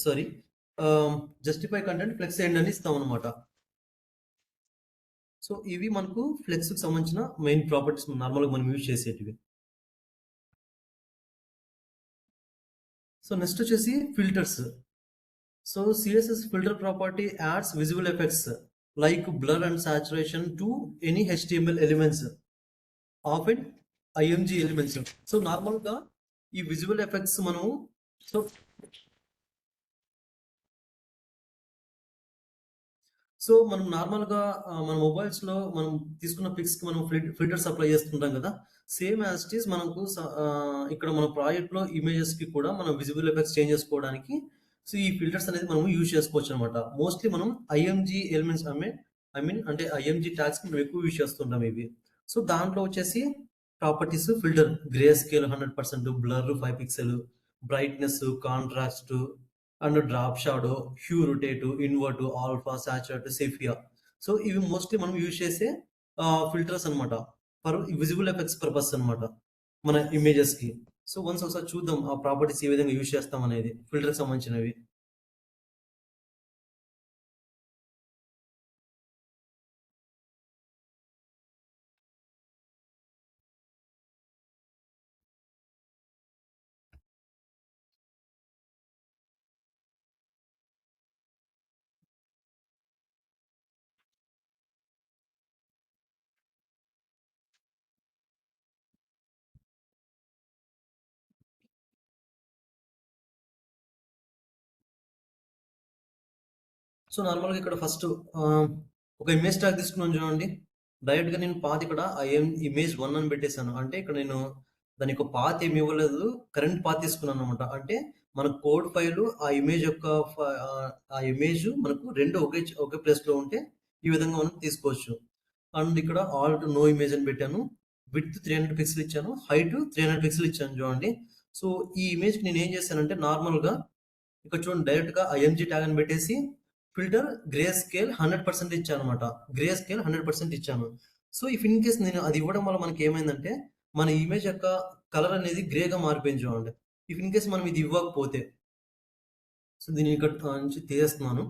sorry justify content flex end అని ఇస్తాం అనమాట. సో ఇవి మనకు ఫ్లెక్స్ కి సంబంధించిన మెయిన్ ప్రాపర్టీస్ నార్మల్గా మనం యూజ్ చేసేటివి. సో నెక్స్ట్ వచ్చేసి filters. So CSS filter property adds visual effects like blur and saturation to any HTML elements, often IMG elements. So నార్మల్గా ఈ విజువల్ ఎఫెక్ట్స్ మనం సో మనం నార్మల్గా మన మొబైల్స్లో మనం తీసుకున్న పిక్స్కి మనం ఫిల్టర్స్ అప్లై చేస్తుంటాం కదా, సేమ్ యాజ్ ఇట్ ఈస్ మనకు ఇక్కడ మన ప్రాజెక్ట్లో ఇమేజెస్కి కూడా మనం విజువల్ ఎఫెక్ట్స్ చేంజ్ చేసుకోవడానికి సో ఈ ఫిల్టర్స్ అనేది మనం యూజ్ చేసుకోవచ్చు అనమాట. మోస్ట్లీ మనం IMG ఎలిమెంట్స్ అంటే IMG ట్యాగ్స్ మనం ఎక్కువ యూజ్ చేస్తుంటాం ఇవి. సో దాంట్లో వచ్చేసి properties filter greyscale 100%, blur 5 pixel, brightness, contrast and drop shadow, hue, rotate, invert, alpha, saturate, sepia. So ఇవి మోస్ట్లీ మనం యూజ్ చేసే ఫిల్టర్స్ అనమాట ఫర్ విజిబుల్ ఎఫెక్ట్స్ పర్పస్ అనమాట మన ఇమేజెస్ కి. సో వన్స్ ఒకసారి చూద్దాం ఆ ప్రాపర్టీస్ ఏ విధంగా యూజ్ చేస్తాం అనేది ఫిల్టర్ సంబంధించినవి. సో నార్మల్గా ఇక్కడ ఫస్ట్ ఒక ఇమేజ్ ట్యాగ్ తీసుకున్నాను చూడండి. డైరెక్ట్ గా నేను పాత్ ఇక్కడ ఇమేజ్ 1 అని పెట్టేశాను. అంటే ఇక్కడ నేను దాని యొక్క పాత్ ఏమి ఇవ్వలేదు, కరెంట్ పాత్ తీసుకున్నాను అనమాట. అంటే మన కోడ్ ఫైల్ ఆ ఇమేజ్ యొక్క ఆ ఇమేజ్ మనకు రెండు ఒకే ప్లేస్ లో ఉంటే ఈ విధంగా మనం తీసుకోవచ్చు. అండ్ ఇక్కడ ఆల్ట్ నో ఇమేజ్ అని పెట్టాను, విడ్త్ 300 పిక్సెల్ ఇచ్చాను, హైట్ 300 పిక్సెల్ ఇచ్చాను చూడండి. సో ఈ ఇమేజ్ నేను ఏం చేశానంటే నార్మల్ గా ఇక్కడ చూడండి డైరెక్ట్ గా IMG ట్యాగ్ అని పెట్టేసి ఫిల్టర్ గ్రే స్కేల్ 100% ఇచ్చాను అనమాట. గ్రే స్కేల్ 100% ఇచ్చాను. సో ఇఫ్ ఇన్ కేస్ నేను అది ఇవ్వడం వల్ల మనకి ఏమైందంటే మన ఇమేజ్ యొక్క కలర్ అనేది గ్రేగా మారిపోయింది చూడండి. ఇఫ్ ఇన్ కేస్ మనం ఇది ఇవ్వకపోతే, సో దీన్ని ఇక్కడ నుంచి తీసేస్తున్నాను,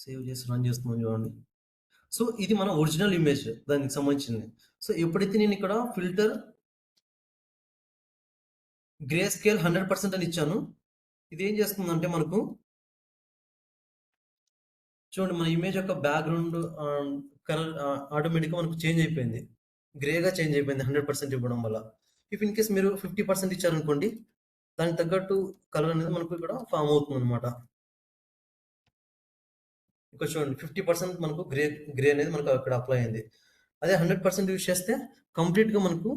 సేవ్ చేసి రన్ చేస్తున్నాను చూడండి. సో ఇది మన ఒరిజినల్ ఇమేజ్ దానికి సంబంధించింది. సో ఎప్పుడైతే నేను ఇక్కడ ఫిల్టర్ గ్రే స్కేల్ 100% అని ఇచ్చాను, ఇది ఏం చేస్తుందంటే మనకు చూడండి మన ఇమేజ్ యొక్క బ్యాక్గ్రౌండ్ కలర్ ఆటోమేటిక్గా మనకు చేంజ్ అయిపోయింది, గ్రేగా చేంజ్ అయిపోయింది 100% ఇవ్వడం వల్ల. ఇఫ్ ఇన్ కేస్ మీరు 50% ఇచ్చారనుకోండి, దానికి తగ్గట్టు కలర్ అనేది మనకు ఇక్కడ ఫామ్ అవుతుంది అనమాట. ఇక్కడ చూడండి 50% మనకు గ్రే అనేది మనకు అక్కడ అప్లై అయింది. అదే 100% యూజ్ చేస్తే కంప్లీట్గా మనకు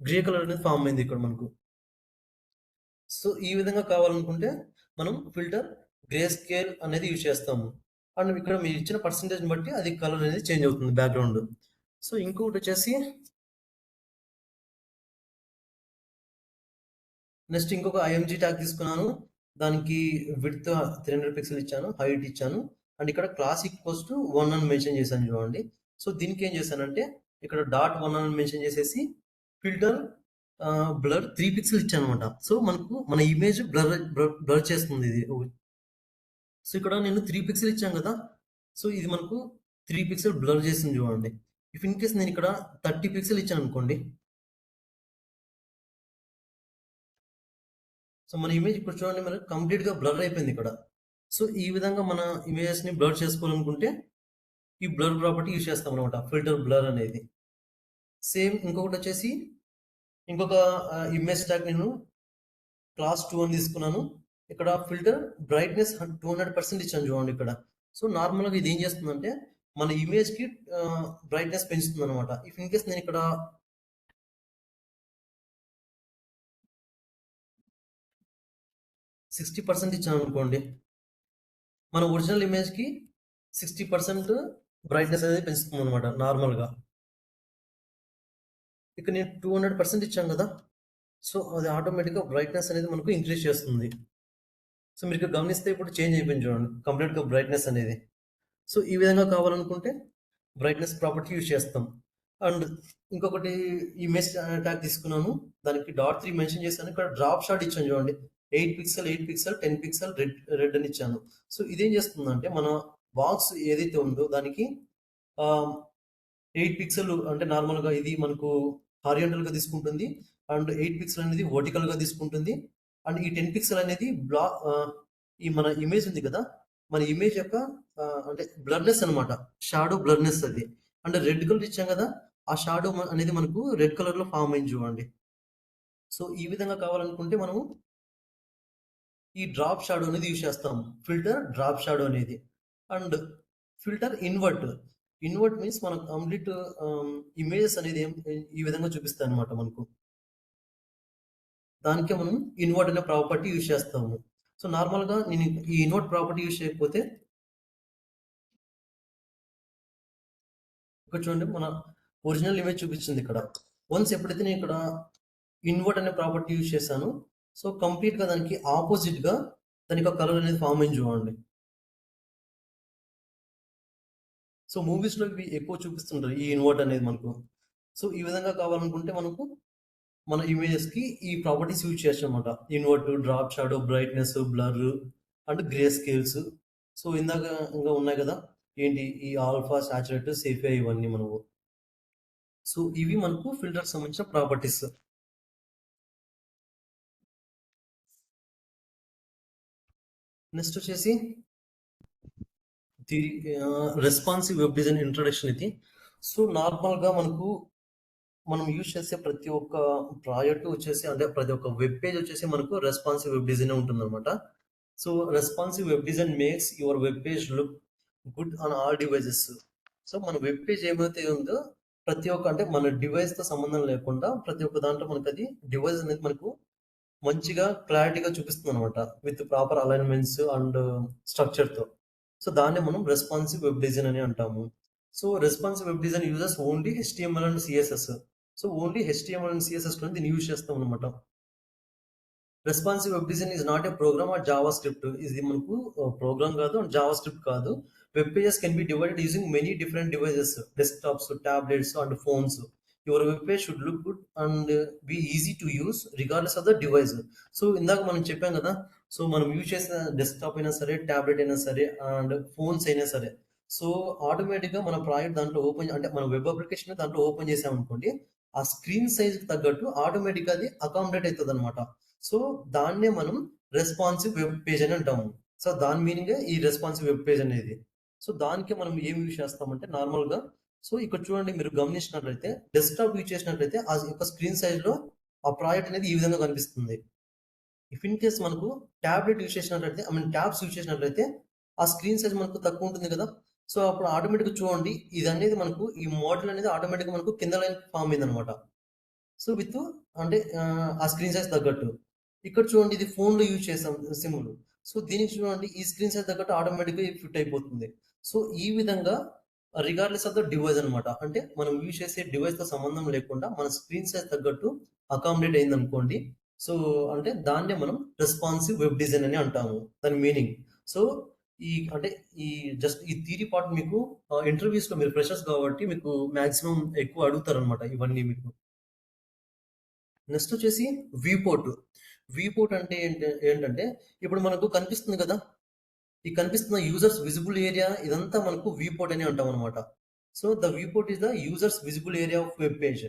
గ్రే కలర్ అనేది ఫామ్ అయింది ఇక్కడ మనకు. సో ఈ విధంగా కావాలనుకుంటే మనం ఫిల్టర్ గ్రే స్కేల్ అనేది యూజ్ చేస్తాము. అండ్ ఇక్కడ మీరు ఇచ్చిన పర్సంటేజ్ బట్టి అది కలర్ అనేది చేంజ్ అవుతుంది బ్యాక్గ్రౌండ్. సో ఇంకొకటి వచ్చేసి నెక్స్ట్ ఇంకొక IMG ట్యాగ్ తీసుకున్నాను. దానికి విడ్త్ 300 పిక్సెల్ ఇచ్చాను, హైట్ ఇచ్చాను, అండ్ ఇక్కడ క్లాస్ ఈక్వల్స్ టు 1 అని మెన్షన్ చేశాను చూడండి. సో దీనికి ఏం చేశానంటే ఇక్కడ డాట్ 1 అని మెన్షన్ చేసేసి ఫిల్టర్ బ్లర్ 3 పిక్సెల్ ఇచ్చాను అనమాట. సో మనకు మన ఇమేజ్ బ్లర్ చేస్తుంది ఇది. సో ఇక్కడ నేను 3 పిక్సెల్ ఇచ్చాను కదా, సో ఇది మనకు 3 పిక్సెల్ బ్లర్ చేసింది చూడండి. ఇఫ్ ఇన్ కేస్ నేను ఇక్కడ 30 పిక్సెల్ ఇచ్చాను అనుకోండి, సో మన ఇమేజ్ ఇప్పుడు చూడండి మనకు కంప్లీట్గా బ్లర్ అయిపోయింది ఇక్కడ. సో ఈ విధంగా మన ఇమేజెస్ని బ్లర్ చేసుకోవాలనుకుంటే ఈ బ్లర్ ప్రాపర్టీ యూజ్ చేస్తాం అనమాట, ఫిల్టర్ బ్లర్ అనేది. సేమ్ ఇంకొకటి వచ్చేసి ఇంకొక ఇమేజ్ ట్యాగ్ నేను క్లాస్ 2 అని తీసుకున్నాను. ఇక్కడ ఫిల్టర్ బ్రైట్నెస్ 200% ఇచ్చాను చూడండి ఇక్కడ. సో నార్మల్గా ఇది ఏం చేస్తుందంటే మన ఇమేజ్కి బ్రైట్నెస్ పెంచుతుంది అనమాట. ఇఫ్ ఇన్ కేస్ నేను ఇక్కడ 60% ఇచ్చాను అనుకోండి, మన ఒరిజినల్ ఇమేజ్కి 60% బ్రైట్నెస్ అనేది పెంచుతుంది అనమాట నార్మల్గా. ఇక్కడ నేను 200% ఇచ్చాను కదా, సో అది ఆటోమేటిక్గా బ్రైట్నెస్ అనేది మనకు ఇంక్రీజ్ చేస్తుంది. సో మీరు ఇక్కడ గమనిస్తే ఇప్పుడు చేంజ్ అయిపోయింది చూడండి కంప్లీట్గా బ్రైట్నెస్ అనేది. సో ఈ విధంగా కావాలనుకుంటే బ్రైట్నెస్ ప్రాపర్టీ యూజ్ చేస్తాం. అండ్ ఇంకొకటి ఇమేజ్ ట్యాగ్ తీసుకున్నాను, దానికి డాట్ 3 మెన్షన్ చేశాను. ఇక్కడ డ్రాప్ షాట్ ఇచ్చాను చూడండి, 8 పిక్సెల్ 8 పిక్సెల్ 10 పిక్సెల్ రెడ్ అని ఇచ్చాను. సో ఇదేం చేస్తుందంటే మన బాక్స్ ఏదైతే ఉందో దానికి 8 పిక్సెల్ అంటే నార్మల్గా ఇది మనకు హారిజాంటల్గా తీసుకుంటుంది, అండ్ 8 పిక్సెల్ అనేది వర్టికల్గా తీసుకుంటుంది. అండ్ ఈ 10 పిక్సెల్ అనేది ఈ మన ఇమేజ్ ఉంది కదా, మన ఇమేజ్ యొక్క అంటే బ్లర్నెస్ అనమాట, షాడో బ్లర్నెస్ అది. అంటే రెడ్ కలర్ ఇచ్చాం కదా, ఆ షాడో అనేది మనకు రెడ్ కలర్లో ఫామ్ అయింది చూడండి. సో ఈ విధంగా కావాలనుకుంటే మనము ఈ డ్రాప్ షాడో అనేది యూజ్ చేస్తాం, ఫిల్టర్ డ్రాప్ షాడో అనేది. అండ్ ఫిల్టర్ ఇన్వర్ట్ మీన్స్ మనకు కంప్లీట్ ఇమేజెస్ అనేది ఈ విధంగా చూపిస్తాయి అనమాట మనకు. దానికే మనం ఇన్వర్ట్ అనే ప్రాపర్టీ యూజ్ చేస్తాము. సో నార్మల్గా నేను ఈ ఇన్వర్ట్ ప్రాపర్టీ యూజ్ చేయకపోతే ఇక్కడ చూడండి మన ఒరిజినల్ ఇమేజ్ చూపించింది ఇక్కడ. వన్స్ ఎప్పుడైతే నేను ఇక్కడ ఇన్వర్ట్ అనే ప్రాపర్టీ యూజ్ చేశాను, సో కంప్లీట్గా దానికి ఆపోజిట్గా దానికి ఒక కలర్ అనేది ఫామ్ అయింది చూడండి. సో మూవీస్లో ఇవి ఎక్కువ చూపిస్తుంటారు ఈ ఇన్వర్ట్ అనేది మనకు. సో ఈ విధంగా కావాలనుకుంటే మనకు మన ఇమేజెస్కి ఈ ప్రాపర్టీస్ యూజ్ చేయొచ్చు అనమాట, invert, drop shadow, brightness, blur and grey scales. So ఇందాక ఇంకా ఉన్నాయి కదా ఏంటి ఈ ఆల్ఫా, సాచురేట్, సేఫియా ఇవన్నీ మనము. సో ఇవి మనకు ఫిల్టర్ సంబంధించిన ప్రాపర్టీస్. నెక్స్ట్ వచ్చేసి the responsive web design introduction ఇది. సో నార్మల్గా మనం యూజ్ చేసే ప్రతి ఒక్క ప్రాజెక్ట్ వచ్చేసి అంటే ప్రతి ఒక్క వెబ్ పేజ్ వచ్చేసి మనకు రెస్పాన్సివ్ వెబ్ డిజైన్ ఉంటుంది అనమాట. So responsive web design makes your web page look good on all devices. So మన వెబ్ పేజ్ ఏమైతే ఉందో ప్రతి ఒక్క అంటే మన డివైస్తో సంబంధం లేకుండా ప్రతి ఒక్క దాంట్లో మనకు అది డివైస్ అనేది మనకు మంచిగా క్లారిటీగా చూపిస్తుంది అనమాట, విత్ ప్రాపర్ అలైన్మెంట్స్ అండ్ స్ట్రక్చర్తో. సో దాన్ని మనం రెస్పాన్సివ్ వెబ్ డిజైన్ అని అంటాము. So responsive web design uses only HTML and CSS. So only HTML and CSS దీన్ని యూజ్ చేస్తాం అనమాట. Responsive web design is not a program or JavaScript. ఇది మనకు ప్రోగ్రామ్ కాదు అండ్ జావా స్క్రిప్ట్ కాదు. Web pages can be divided using many different devices, desktops, tablets and phones. Your web page should look good and be easy to use regardless of the device. So ఇందాక మనం చెప్పాం కదా, సో మనం యూజ్ చేసిన డెస్క్టాప్ అయినా సరే, ట్యాబ్లెట్ అయినా సరే అండ్ ఫోన్స్ అయినా సరే, సో ఆటోమేటిక్గా మన ప్రాజెక్ట్ దాంట్లో ఓపెన్ అంటే మన వెబ్ అప్లికేషన్ దాంట్లో ఓపెన్ చేసామనుకోండి, ఆ స్క్రీన్ సైజ్కి తగ్గట్టు ఆటోమేటిక్గా అది అకామిడేట్ అవుతుంది అనమాట. సో దాన్నే మనం రెస్పాన్సివ్ వెబ్ పేజ్ అని అంటాము. సో దాని మీనింగే ఈ రెస్పాన్సివ్ వెబ్ పేజ్ అనేది. సో దానికి మనం ఏం యూజ్ చేస్తామంటే నార్మల్గా, సో ఇక్కడ చూడండి మీరు గమనించినట్లయితే డెస్క్టాప్ యూజ్ చేసినట్లయితే ఆ యొక్క స్క్రీన్ సైజ్లో ఆ ప్రాజెక్ట్ అనేది ఈ విధంగా కనిపిస్తుంది. ఇఫ్ ఇన్ కేస్ మనకు ట్యాబ్లెట్ యూజ్ చేసినట్లయితే ట్యాబ్స్ యూజ్ చేసినట్లయితే ఆ స్క్రీన్ సైజ్ మనకు తక్కువ ఉంటుంది కదా. సో అప్పుడు ఆటోమేటిక్గా చూడండి ఇది అనేది మనకు ఈ మోడల్ అనేది ఆటోమేటిక్గా మనకు కింద లైన్ ఫామ్ అయింది అనమాట. సో విత్ అంటే ఆ స్క్రీన్ సైజ్ తగ్గట్టు. ఇక్కడ చూడండి ఇది ఫోన్లో యూజ్ చేసాం సిమ్లు. సో దీనికి చూడండి ఈ స్క్రీన్ సైజ్ తగ్గట్టు ఆటోమేటిక్గా ఫిట్ అయిపోతుంది. సో ఈ విధంగా రిగార్డ్లెస్ ఆఫ్ ద డివైస్ అనమాట, అంటే మనం యూజ్ చేసే డివైస్తో సంబంధం లేకుండా మన స్క్రీన్ సైజ్ తగ్గట్టు అకామిడేట్ అయింది అనుకోండి. సో అంటే దాన్నే మనం రెస్పాన్సివ్ వెబ్ డిజైన్ అని అంటాము, దాని మీనింగ్. సో అంటే ఈ జస్ట్ ఈ థియరీ పార్ట్ మీకు ఇంటర్వ్యూస్‌లో మీరు ఫ్రెషర్స్ కాబట్టి మీకు మాక్సిమం ఎక్కువ అడుగుతారనమాట ఇవన్నీ మీకు. నెక్స్ట్ వచ్చేసి వ్యూ పోర్ట్. వ్యూ పోర్ట్ అంటే ఏంటంటే ఇప్పుడు మనకు కనిపిస్తుంది కదా! ఈ కనిపిస్తున్న యూజర్స్ విజిబుల్ ఏరియా ఇదంతా మనకు వ్యూ పోర్ట్ అని అంటామనమాట. So, the viewport is the users visible area of web page.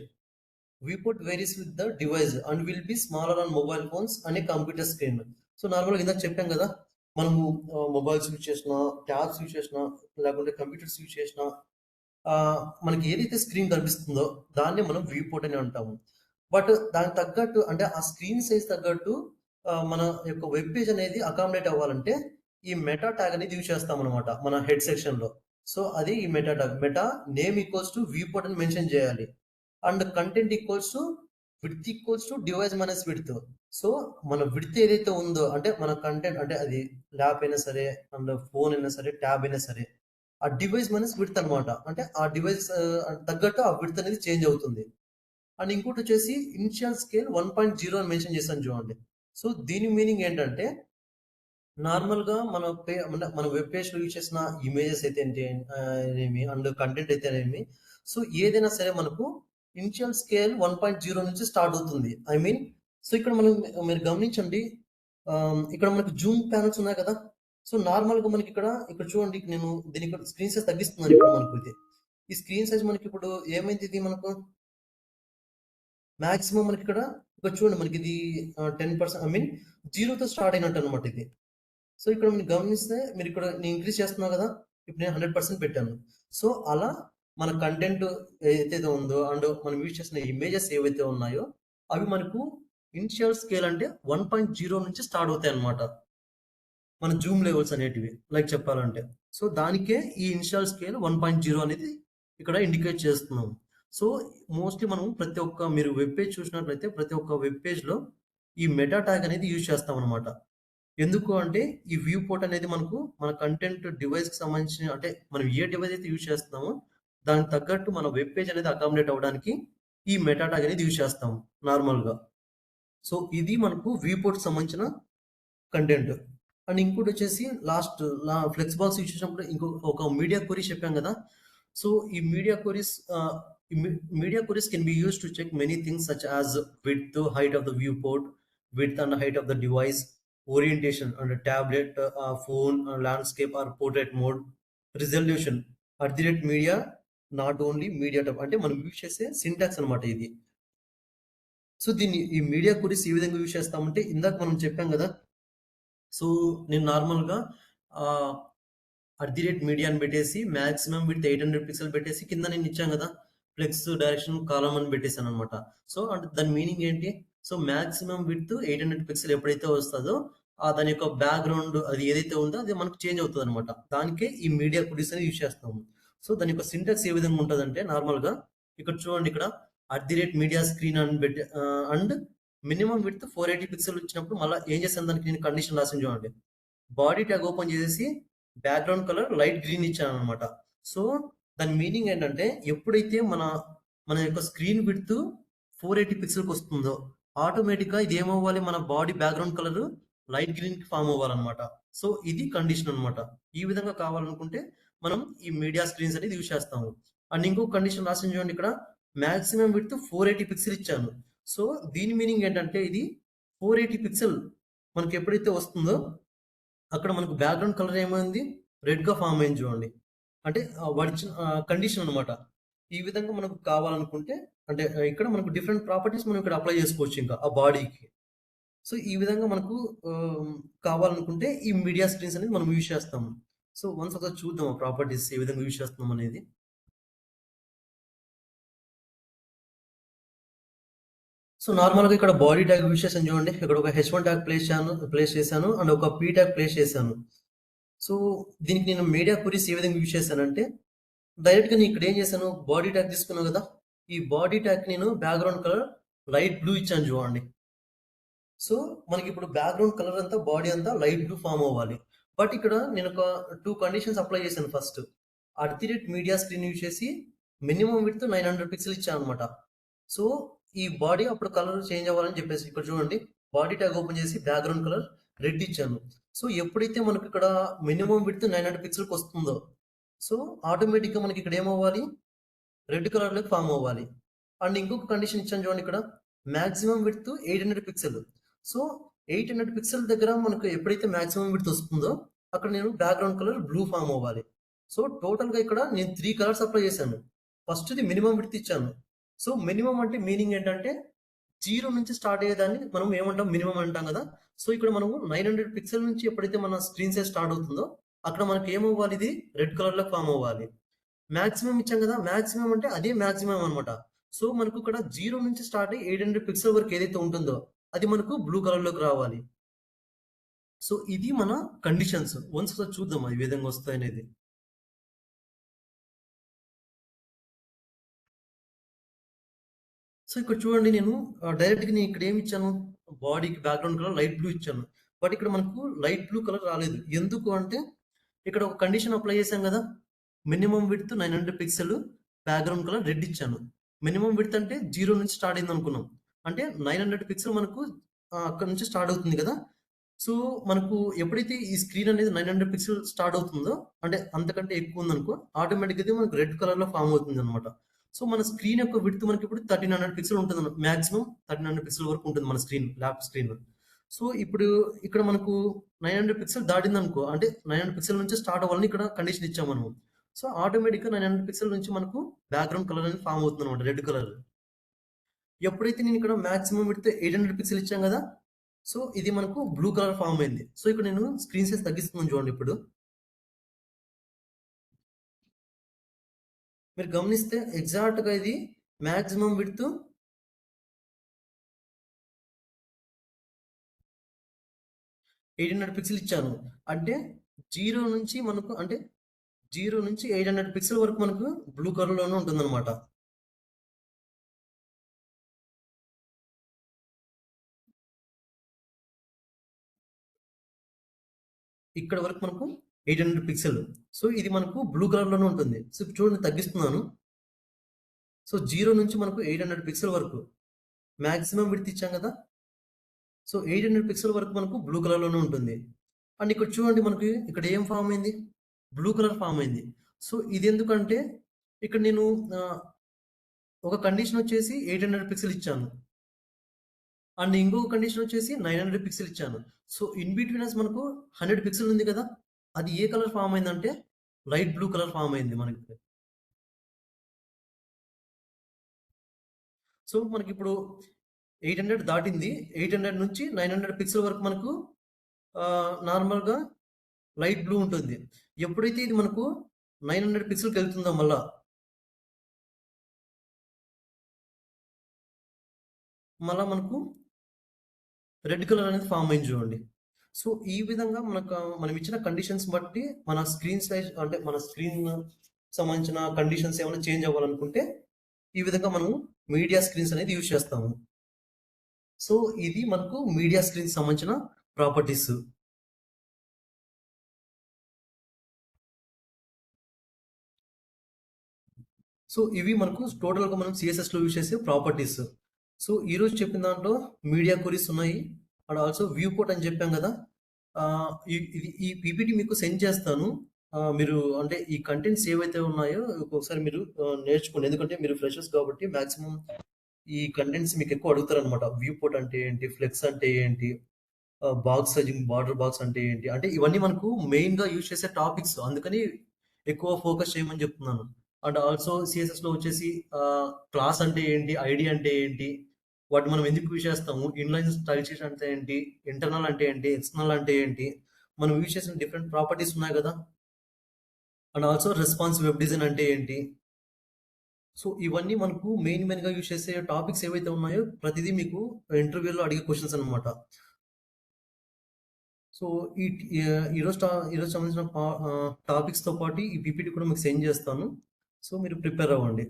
Viewport varies with the device and will be smaller on mobile phones and a computer screen. So, నార్మల్‌గా ఇందాక చెప్పాం కదా! మనము మొబైల్స్ యూజ్ చేసినా, ట్యాబ్స్ యూజ్ చేసినా, లేకుంటే కంప్యూటర్స్ యూజ్ చేసినా మనకి ఏదైతే స్క్రీన్ కనిపిస్తుందో దాన్నే మనం వ్యూ పోర్ట్ అని అంటాము. బట్ దానికి తగ్గట్టు అంటే ఆ స్క్రీన్ సైజ్ తగ్గట్టు మన యొక్క వెబ్ పేజ్ అనేది అకామిడేట్ అవ్వాలంటే ఈ మెటా ట్యాగ్ అనేది యూజ్ చేస్తామనమాట మన హెడ్ సెక్షన్‌లో. సో, అది ఈ meta tag. Meta name equals to view port అని మెన్షన్ చేయాలి. And content equals to width equals to device minus width. So, మన విడ్త్ ఏదైతే ఉందో అంటే మన కంటెంట్ అంటే అది ల్యాప్ అయినా సరే, అండ్ ఫోన్ అయినా సరే, ట్యాబ్ అయినా సరే, ఆ డివైస్ మైనస్ విడ్త్ అనమాట. అంటే ఆ డివైస్ తగ్గట్టు ఆ విడ్త్ అనేది చేంజ్ అవుతుంది. అండ్ ఇంకోటొచ్చేసి ఇనిషియల్ స్కేల్ 1.0 అని మెన్షన్ చేశాను చూడండి. సో, దీని మీనింగ్ ఏంటంటే నార్మల్‌గా మన వెబ్ పేజ్‌లో యూజ్ చేసిన ఇమేజెస్ అయితే ఏంటి అనేమి అండ్ కంటెంట్ అయితేనేమి, సో, ఏదైనా సరే మనకు ఇనిషియల్ స్కేల్ 1.0 నుంచి స్టార్ట్ అవుతుంది. ఐ మీన్ సో, ఇక్కడ మీరు గమనించండి. ఇక్కడ మనకు జూమ్ ప్యానెల్స్ ఉన్నాయి కదా! సో, నార్మల్‌గా ఇక్కడ చూడండి నేను దీన్ని ఇక్కడ స్క్రీన్ సైజ్ తగ్గిస్తున్నాను ఇప్పుడు మనకు ఇది. ఈ స్క్రీన్ సైజ్ మనకిప్పుడు ఏమైంది ఇది మనకు మాక్సిమం ఇక్కడ చూడండి మనకిది 10% ఐ మీన్ 0తో స్టార్ట్ అయినట్టనమాట ఇది. సో, ఇక్కడ మీరు గమనిస్తే మీరిక్కడ నేను ఇంక్రీజ్ చేస్తున్నా కదా! ఇప్పుడు నేను 100% పెట్టాను. సో, అలా మన కంటెంట్ ఏదైతే ఉందో అండ్ మనం యూజ్ చేసిన ఇమేజెస్ ఏవైతే ఉన్నాయో అవి మనకు ఇనిషియల్ స్కేల్ అంటే 1.0 నుంచి స్టార్ట్ అవుతాయన్నమాట. మన జూమ్ లెవెల్స్ అనేటివి లైక్ చెప్పాలంటే. సో, దానికే ఈ ఇనిషియల్ స్కేల్ 1.0 అనేది ఇక్కడ ఇండికేట్ చేస్తున్నాం. సో, మోస్ట్‌లీ మనం ప్రతి ఒక్క మీరు వెబ్ పేజ్ చూసినట్లయితే ప్రతి ఒక్క వెబ్ పేజ్‌లో ఈ మెటా ట్యాగ్ అనేది యూజ్ చేస్తామనమాట. ఎందుకు అంటే ఈ వ్యూ పోర్ట్ అనేది మనకు మన కంటెంట్ డివైస్‌కి సంబంధించిన అంటే మనం ఏ డివైస్ అయితే యూజ్ చేస్తున్నామో దానికి తగ్గట్టు మన వెబ్ పేజ్ అనేది అకామిడేట్ అవ్వడానికి ఈ మెటా ట్యాగ్ అనేది యూజ్ చేస్తాం నార్మల్‌గా. సో, ఇది మనకు వ్యూ పోర్ట్‌కి సంబంధించిన కంటెంట్. అండ్ ఇంకోటొచ్చేసి ఫ్లెక్స్ బాక్స్ యూజ్ చేసినప్పుడు ఒక మీడియా క్వెరీస్ చెప్పాం గదా! సో, ఈ media queries can be used to check many things such as width, height of the viewport, width and height of the device, orientation and tablet, phone, landscape or portrait mode, resolution, @media not only media type అంటే మనం యూజ్ చేసే సింటాక్స్ అనమాట ఇది. సో, ఈ మీడియా క్వెరీస్ ఏ విధంగా యూజ్ చేస్తామంటే ఇందాక మనం చెప్పాం గదా! సో, నేను నార్మల్‌గా ఆహ్, @media అని పెట్టేసి మాక్సిమం విడ్త్ 800 పిక్సెల్ పెట్టేసి కింద నేను ఇచ్చాను గదా! ఫ్లెక్స్ డైరెక్షన్ కాలమ్ అని పెట్టేసాననమాట. సో, అంటే దాని మీనింగ్ ఏంటి? సో, మాక్సిమం విడ్త్ 800 పిక్సెల్ ఎప్పుడైతే వస్తదో దాని యొక్క బ్యాక్‌గ్రౌండ్ అది ఏదైతే ఉందో అది మనకు చేంజ్ అవుతదనమాట. దానికే ఈ మీడియా క్వెరీస్ అని యూజ్ చేస్తాము. సో, దాని యొక్క సింటాక్స్ ఏ విధంగా ఉంటదంటే నార్మల్‌గా ఇక్కడ చూడండి ఇక్కడ @media స్క్రీన్ అని పెట్టి అండ్ మినిమమ్ విడ్త్ 480 పిక్సెల్ వచ్చినప్పుడు మళ్ళా ఏం చేశాను దానికి నేను కండిషన్ రాసాను చూడండి. బాడీ ట్యాగ్ ఓపెన్ చేసేసి బ్యాక్‌గ్రౌండ్ కలర్ లైట్ గ్రీన్ ఇచ్చాననమాట. సో, దాని మీనింగ్ ఏంటంటే ఎప్పుడైతే మన యొక్క స్క్రీన్ విడ్త్ 480 పిక్సెల్‌కొస్తుందో ఆటోమేటిక్‌గా ఇది ఏమవ్వాలి మన బాడీ బ్యాక్‌గ్రౌండ్ కలర్ లైట్ గ్రీన్‌కి ఫార్మ్ అవ్వాలనమాట. సో, ఇది కండిషన్ అనమాట. ఈ విధంగా కావాలనుకుంటే మనం ఈ మీడియా స్క్రీన్స్ అనేది యూజ్ చేస్తాము. అండ్ ఇంకో కండిషన్ రాసాను చూడండి ఇక్కడ మాక్సిమం విడ్త్ 480 పిక్సెల్ ఇచ్చాను. సో, దీని మీనింగ్ ఏంటంటే ఇది 480 పిక్సెల్ మనకి ఎప్పుడైతే వస్తుందో అక్కడ మనకు బ్యాక్‌గ్రౌండ్ కలర్ ఏమైంది? రెడ్‌గా ఫార్మ్ అయింది చూడండి. అంటే వాడిచ్చిన కండిషన్ అనమాట. ఈ విధంగా మనకు కావాలనుకుంటే అంటే ఇక్కడ మనకు డిఫరెంట్ ప్రాపర్టీస్ మనం ఇక్కడ అప్లై చేసుకోవచ్చు ఇంకా ఆ బాడీకి. సో, ఈ విధంగా మనకు ఆహ్, కావాలనుకుంటే ఈ మీడియా స్క్రీన్స్ అనేది మనం యూజ్ చేస్తాము. సో, వన్స్ ఒకసారి చూద్దాం ఆ ప్రాపర్టీస్ ఏ విధంగా యూజ్ చేస్తున్నాం అనేది. సో, నార్మల్‌గా ఇక్కడ బాడీ ట్యాగ్ యూజ్ చేశాను చూడండి. ఇక్కడ ఒక హెచ్1 ట్యాగ్ ప్లేస్ చేశాను. అండ్ ఒక పి ట్యాగ్ ప్లేస్ చేశాను. సో, దీనికి నేను మీడియా క్వెరీస్ ఏ విధంగా యూజ్ చేశానంటే, డైరెక్ట్‌గా నేను ఇక్కడ ఏం చేశాను, బాడీ ట్యాగ్ తీసుకున్నాను గదా! ఈ బాడీ ట్యాగ్‌కి నేను బ్యాక్‌గ్రౌండ్ కలర్ లైట్ బ్లూ ఇచ్చాను చూడండి. సో, మనకిప్పుడు బ్యాక్‌గ్రౌండ్ కలర్ అంతా బాడీ అంతా లైట్ బ్లూ ఫార్మ్ అవ్వాలి. బట్ ఇక్కడ నేనొక 2 కండిషన్స్ అప్లై చేశాను ఫస్ట్. మీడియా స్క్రీన్ యూజ్ చేసి మినిమమ్ విడ్త్ 900 పిక్సెల్ ఇచ్చాననమాట. సో, ఈ బాడీ అప్పుడు కలర్ చేంజ్ అవ్వాలని చెప్పేసి ఇక్కడ చూడండి. బాడీ ట్యాగ్ ఓపెన్ చేసి బ్యాక్‌గ్రౌండ్ కలర్ రెడ్ ఇచ్చాను. సో ఎప్పుడైతే మనకి ఇక్కడ మినిమం విడ్త్ 900 పిక్సెల్‌కి వస్తుందో, సో ఆటోమేటిక్‌గా మనకి ఇక్కడ ఏమవ్వాలి? రెడ్ కలర్‌లోకి ఫార్మ్ అవ్వాలి. అండ్ ఇంకొక కండిషన్ ఇచ్చాను చూడండి ఇక్కడ. Maximum width 800 pixel. So 800 pixel దగ్గర మనకు ఎప్పుడైతే మాక్సిమం విడ్త్ వస్తుందో, అక్కడ నేను బ్యాక్‌గ్రౌండ్ కలర్ బ్లూ ఫార్మ్ అవ్వాలి. సో టోటల్‌గా ఇక్కడ నేను 3 కలర్స్ అప్లై చేశాను. ఫస్ట్‌ది మినిమం విడ్త్ ఇచ్చాను. సో మినిమం అంటే మీనింగ్ ఏంటంటే 0 నుంచి స్టార్ట్ అయ్యేదాన్ని మనం ఏమంటాం? మినిమం అంటాం కదా! సో ఇక్కడ మనము 900 పిక్సెల్ నుంచి ఎప్పుడైతే మన స్క్రీన్ సైజ్ స్టార్ట్ అవుతుందో, అక్కడ మనకి ఏమవ్వాలి ఇది? రెడ్ కలర్‌లోకి ఫార్మ్ అవ్వాలి. మాక్సిమం ఇచ్చాం కదా! మాక్సిమం అంటే అదే మాక్సిమం అనమాట. సో మనకు ఇక్కడ 0 నుంచి స్టార్ట్ అయ్యి 800 పిక్సెల్ వరకు ఏదైతే ఉంటుందో, అది మనకు బ్లూ కలర్‌లోకి రావాలి. సో ఇది మన కండిషన్స్. వన్స్ ఒకసారి చూద్దాం అవి ఏ విధంగా వస్తాయనేది. సో ఇక్కడ చూడండి నేను డైరెక్ట్‌గా నేను ఇక్కడ ఏమి ఇచ్చాను? బాడీకి బ్యాక్‌గ్రౌండ్ కలర్ లైట్ బ్లూ ఇచ్చాను. బట్ ఇక్కడ మనకు లైట్ బ్లూ కలర్ రాలేదు. ఎందుకు అంటే ఇక్కడ ఒక కండిషన్ అప్లై చేశాం కదా! Minimum width 900 pixel, background colour red ఇచ్చాను. మినిమమ్ విడ్త్ అంటే 0 నుంచి స్టార్ట్ అయిందనుకున్నాం. అంటే 900 పిక్సెల్ మనకు అక్కడి నుంచి స్టార్ట్ అవుతుంది కదా! సో, మనకు ఎప్పుడైతే ఈ స్క్రీన్ అనేది 900 పిక్సెల్ స్టార్ట్ అవుతుందో, అంటే అంతకంటే ఎక్కువ ఉందనుకో, ఆటోమేటిక్‌గా ఇది మనకు రెడ్ కలర్‌లో ఫార్మ్ అవుతుందన్నమాట. సో, మన స్క్రీన్ యొక్క విడ్త్ మనకిప్పుడు 1300 పిక్సెల్ ఉంటుందన్నమాట. మాక్సిమం 1300 పిక్సెల్ వరకు ఉంటుంది మన స్క్రీన్, ల్యాప్ స్క్రీన్. సో, ఇప్పుడు ఇక్కడ మనకు 900 పిక్సెల్ దాటిందనుకో, అంటే 900 పిక్సెల్ నుంచి స్టార్ట్ అవ్వాలని ఇక్కడ కండిషన్ ఇచ్చాం మనము. సో, ఆటోమేటిక్‌గా 900 పిక్సెల్ నుంచి మనకు బ్యాక్‌గ్రౌండ్ కలర్ అనేది ఫార్మ్ అవుతుందన్నమాట. Red colour. ఎప్పుడైతే నేను ఇక్కడ మాక్సిమం విడ్త్ 800 పిక్సెల్ ఇచ్చాం కదా! సో, ఇది మనకు బ్లూ కలర్ ఫార్మ్ అయింది. సో, ఇక్కడ నేను స్క్రీన్ సైజ్ తగ్గిస్తున్నాను చూడండి ఇప్పుడు. మీరు గమనిస్తే ఎగ్జాక్ట్‌గా ఇది మాక్సిమం విడ్త్ 800 పిక్సెల్ ఇచ్చాను. అంటే 0 నుంచి మనకు అంటే 0 నుంచి 800 పిక్సెల్ వరకు మనకు బ్లూ కలర్‌లోనే ఉంటుందన్నమాట. ఇక్కడ వరకు మనకు 800 పిక్సెల్. సో, ఇది మనకు బ్లూ కలర్‌లోనే ఉంటుంది. సో, ఇప్పుడు చూడండి తగ్గిస్తున్నాను. సో, 0 నుంచి మనకు 800 పిక్సెల్ వరకు మాక్సిమం విడ్త్ ఇచ్చాం కదా! సో, 800 పిక్సెల్ వరకు మనకు బ్లూ కలర్‌లోనే ఉంటుంది. అండ్ ఇక్కడ చూడండి మనకి ఇక్కడ ఏం ఫార్మ్ అయింది? బ్లూ కలర్ ఫార్మ్ అయింది. సో, ఇదెందుకంటే ఇక్కడ నేను ఆహ్, ఒక కండిషన్ వచ్చేసి 800 పిక్సెల్ ఇచ్చాను. అండ్ ఇంకొక కండిషన్ వచ్చేసి 900 పిక్సెల్ ఇచ్చాను. సో, ఇన్ బిట్వీనస్ మనకు 100 పిక్సెల్ ఉంది కదా! అది ఏ కలర్ ఫార్మ్ అయిందంటే లైట్ బ్లూ కలర్ ఫార్మ్ అయింది మనకి. సో, మనకిప్పుడు 800 దాటింది. 800 నుంచి 900 పిక్సెల్ వరకు మనకు నార్మల్‌గా లైట్ బ్లూ ఉంటుంది. ఎప్పుడైతే ఇది మనకు 900 పిక్సెల్‌కెళ్తుందో మళ్ళా, మళ్ళా మనకు రెడ్ కలర్ అనేది ఫార్మ్ అయింది చూడండి. సో, ఈ విధంగా మనం ఇచ్చిన కండిషన్స్ బట్టి మన స్క్రీన్ సైజ్ అంటే మన స్క్రీన్ సంబంధించిన కండిషన్స్ ఏమైనా చేంజ్ అవ్వాలనుకుంటే, ఈ విధంగా మనము మీడియా స్క్రీన్స్ అనేది యూజ్ చేస్తాము. సో, ఇది మనకు మీడియా స్క్రీన్‌కి సంబంధించిన ప్రాపర్టీస్. సో, ఇవి మనకు టోటల్‌గా మనం సీఎస్ఎస్‌లో యూజ్ చేసే ప్రాపర్టీస్. సో, ఈరోజు చెప్పిన దాంట్లో మీడియా క్వెరీస్ ఉన్నాయి. అండ్ ఆల్సో వ్యూ పోర్ట్ అని చెప్పాం కదా! ఈ పీపీటీ మీకు సెండ్ చేస్తాను. మీరు అంటే ఈ కంటెంట్స్ ఏవైతే ఉన్నాయో ఒక్కొక్కసారి మీరు నేర్చుకోండి. ఎందుకంటే మీరు ఫ్రెషర్స్ కాబట్టి మాక్సిమం ఈ కంటెంట్స్ మీకు ఎక్కువ అడుగుతారనమాట. వ్యూ పోర్ట్ అంటే ఏంటి? ఫ్లెక్స్ అంటే ఏంటి? బాక్స్ సైజింగ్, బార్డర్ బాక్స్ అంటే ఏంటి? అంటే ఇవన్నీ మనకు మెయిన్‌గా యూజ్ చేసే టాపిక్స్. అందుకని ఎక్కువ ఫోకస్ చేయమని చెప్తున్నాను. అండ్ ఆల్సో సీఎస్ఎస్‌లో వచ్చేసి క్లాస్ అంటే ఏంటి? ఐడీ అంటే ఏంటి? వాటిని మనం ఎందుకు యూజ్ చేస్తాము? ఇన్‌లైన్ స్టైల్ షీట్ అంటే ఏంటి? ఇంటర్నల్ అంటే ఏంటి? ఎక్స్టర్నల్ అంటే ఏంటి? మనం యూజ్ చేసిన డిఫరెంట్ ప్రాపర్టీస్ ఉన్నాయి కదా! And also responsive web design అంటే ఏంటి? సో, ఇవన్నీ మనకు మెయిన్‌గా యూజ్ చేసే టాపిక్స్ ఏవైతే ఉన్నాయో ప్రతిదీ మీకు ఇంటర్వ్యూలో అడిగే క్వెషన్స్ అన్నమాట. సో, ఈరోజు సంబంధించిన టాపిక్స్‌తో పాటు ఈ పీపీటీ కూడా మీకు సెండ్ చేస్తాను. సో, మీరు ప్రిపేర్ అవ్వండి.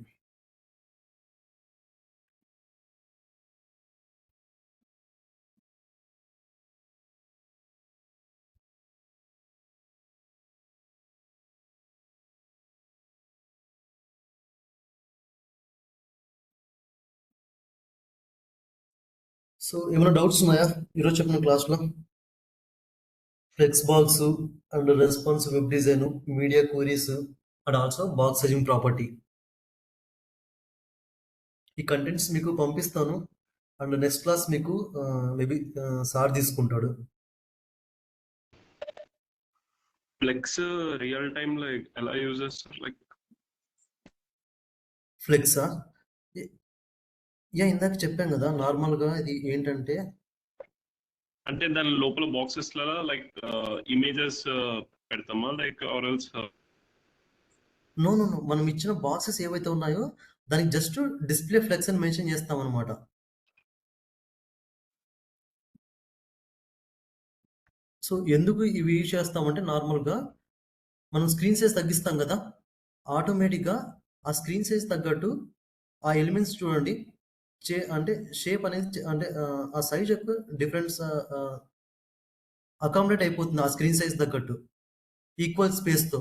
సో, ఏమైనా డౌట్స్ ఉన్నాయా? ఈరోజు చెప్పిన క్లాస్‌లో? Flex box and response web design, media queries and also box sizing property. ఈ కంటెంట్స్ మీకు పంపిస్తాను అండ్ నెక్స్ట్ క్లాస్ మీకు మేబీ సార్ తీసుకుంటాడు. ఫ్లెక్స్ రియల్ టైమ్ లో ఎలా యూజ్ చేస్తారు? లైక్ ఫ్లెక్సా? యా ఇందాక చెప్పాను కదా, నార్మల్గా ఇది ఏంటంటే అంటే దాని లోపల బాక్సెస్ లలో లైక్ ఇమేజెస్ పెడతామా, like or else? No no no మనం ఇచ్చిన బాక్సెస్ ఏవైతే ఉన్నాయో దానికి జస్ట్ డిస్ప్లే ఫ్లెక్స్ అని మెన్షన్ చేస్తాం అనమాట. సో ఎందుకు ఇవి యూజ్ చేస్తామంటే నార్మల్గా మనం స్క్రీన్ సైజ్ తగ్గిస్తాం కదా, ఆటోమేటిక్గా ఆ స్క్రీన్ సైజ్ తగ్గట్టు ఆ ఎలిమెంట్స్ చూడండి అంటే షేప్ అనేది అంటే ఆ సైజ్ యొక్క డిఫరెన్స్ అకామిడేట్ అయిపోతుంది ఆ స్క్రీన్ సైజ్ తగ్గట్టు ఈక్వల్ స్పేస్తో.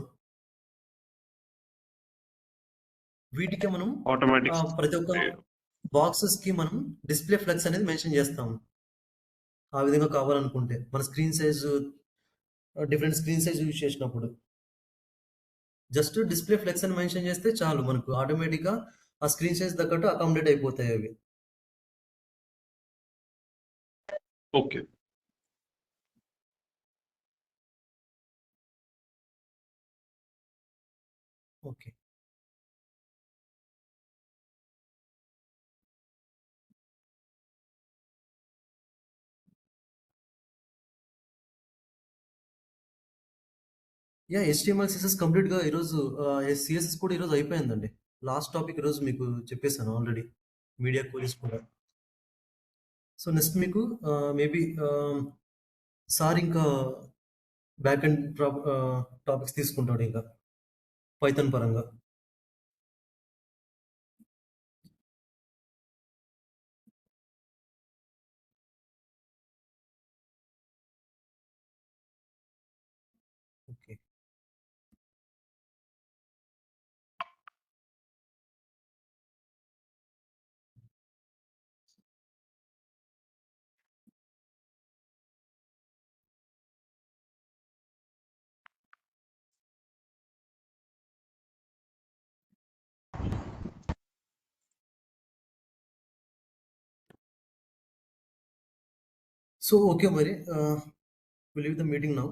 వీటికి మనం ఆటోమేటిక్. ప్రతి ఒక్క బాక్సెస్కి మనం డిస్ప్లే ఫ్లెక్స్ అనేది మెన్షన్ చేస్తాము. ఆ విధంగా కావాలనుకుంటే మన screen size different screen size use చేసినప్పుడు జస్ట్ డిస్ప్లే ఫ్లెక్స్ అని మెన్షన్ చేస్తే చాలు, మనకు ఆటోమేటిక్గా ఆ స్క్రీన్ సైజ్ తగ్గట్టు అకామిడేట్ అయిపోతాయి అవి. Okay. Okay. Yeah HTML CSS కంప్లీట్గా ఈరోజు సిఎస్ఎస్ కూడా ఈరోజు అయిపోయిందండి. లాస్ట్ టాపిక్ ఈరోజు మీకు చెప్పేశాను ఆల్రెడీ, మీడియా క్వరీస్ కూడా. సో నెక్స్ట్ మీకు మేబీ సార్ ఇంకా బ్యాక్ అండ్ టాపిక్స్ తీసుకుంటాడు ఇంకా పైథాన్ పరంగా. ఓకే. సో ఓకే మరి will leave the meeting now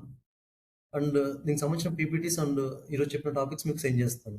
and దీనికి సంబంధించిన పీపీటీస్ అండ్ ఈరోజు చెప్పిన టాపిక్స్ మీకు సెండ్ చేస్తాను.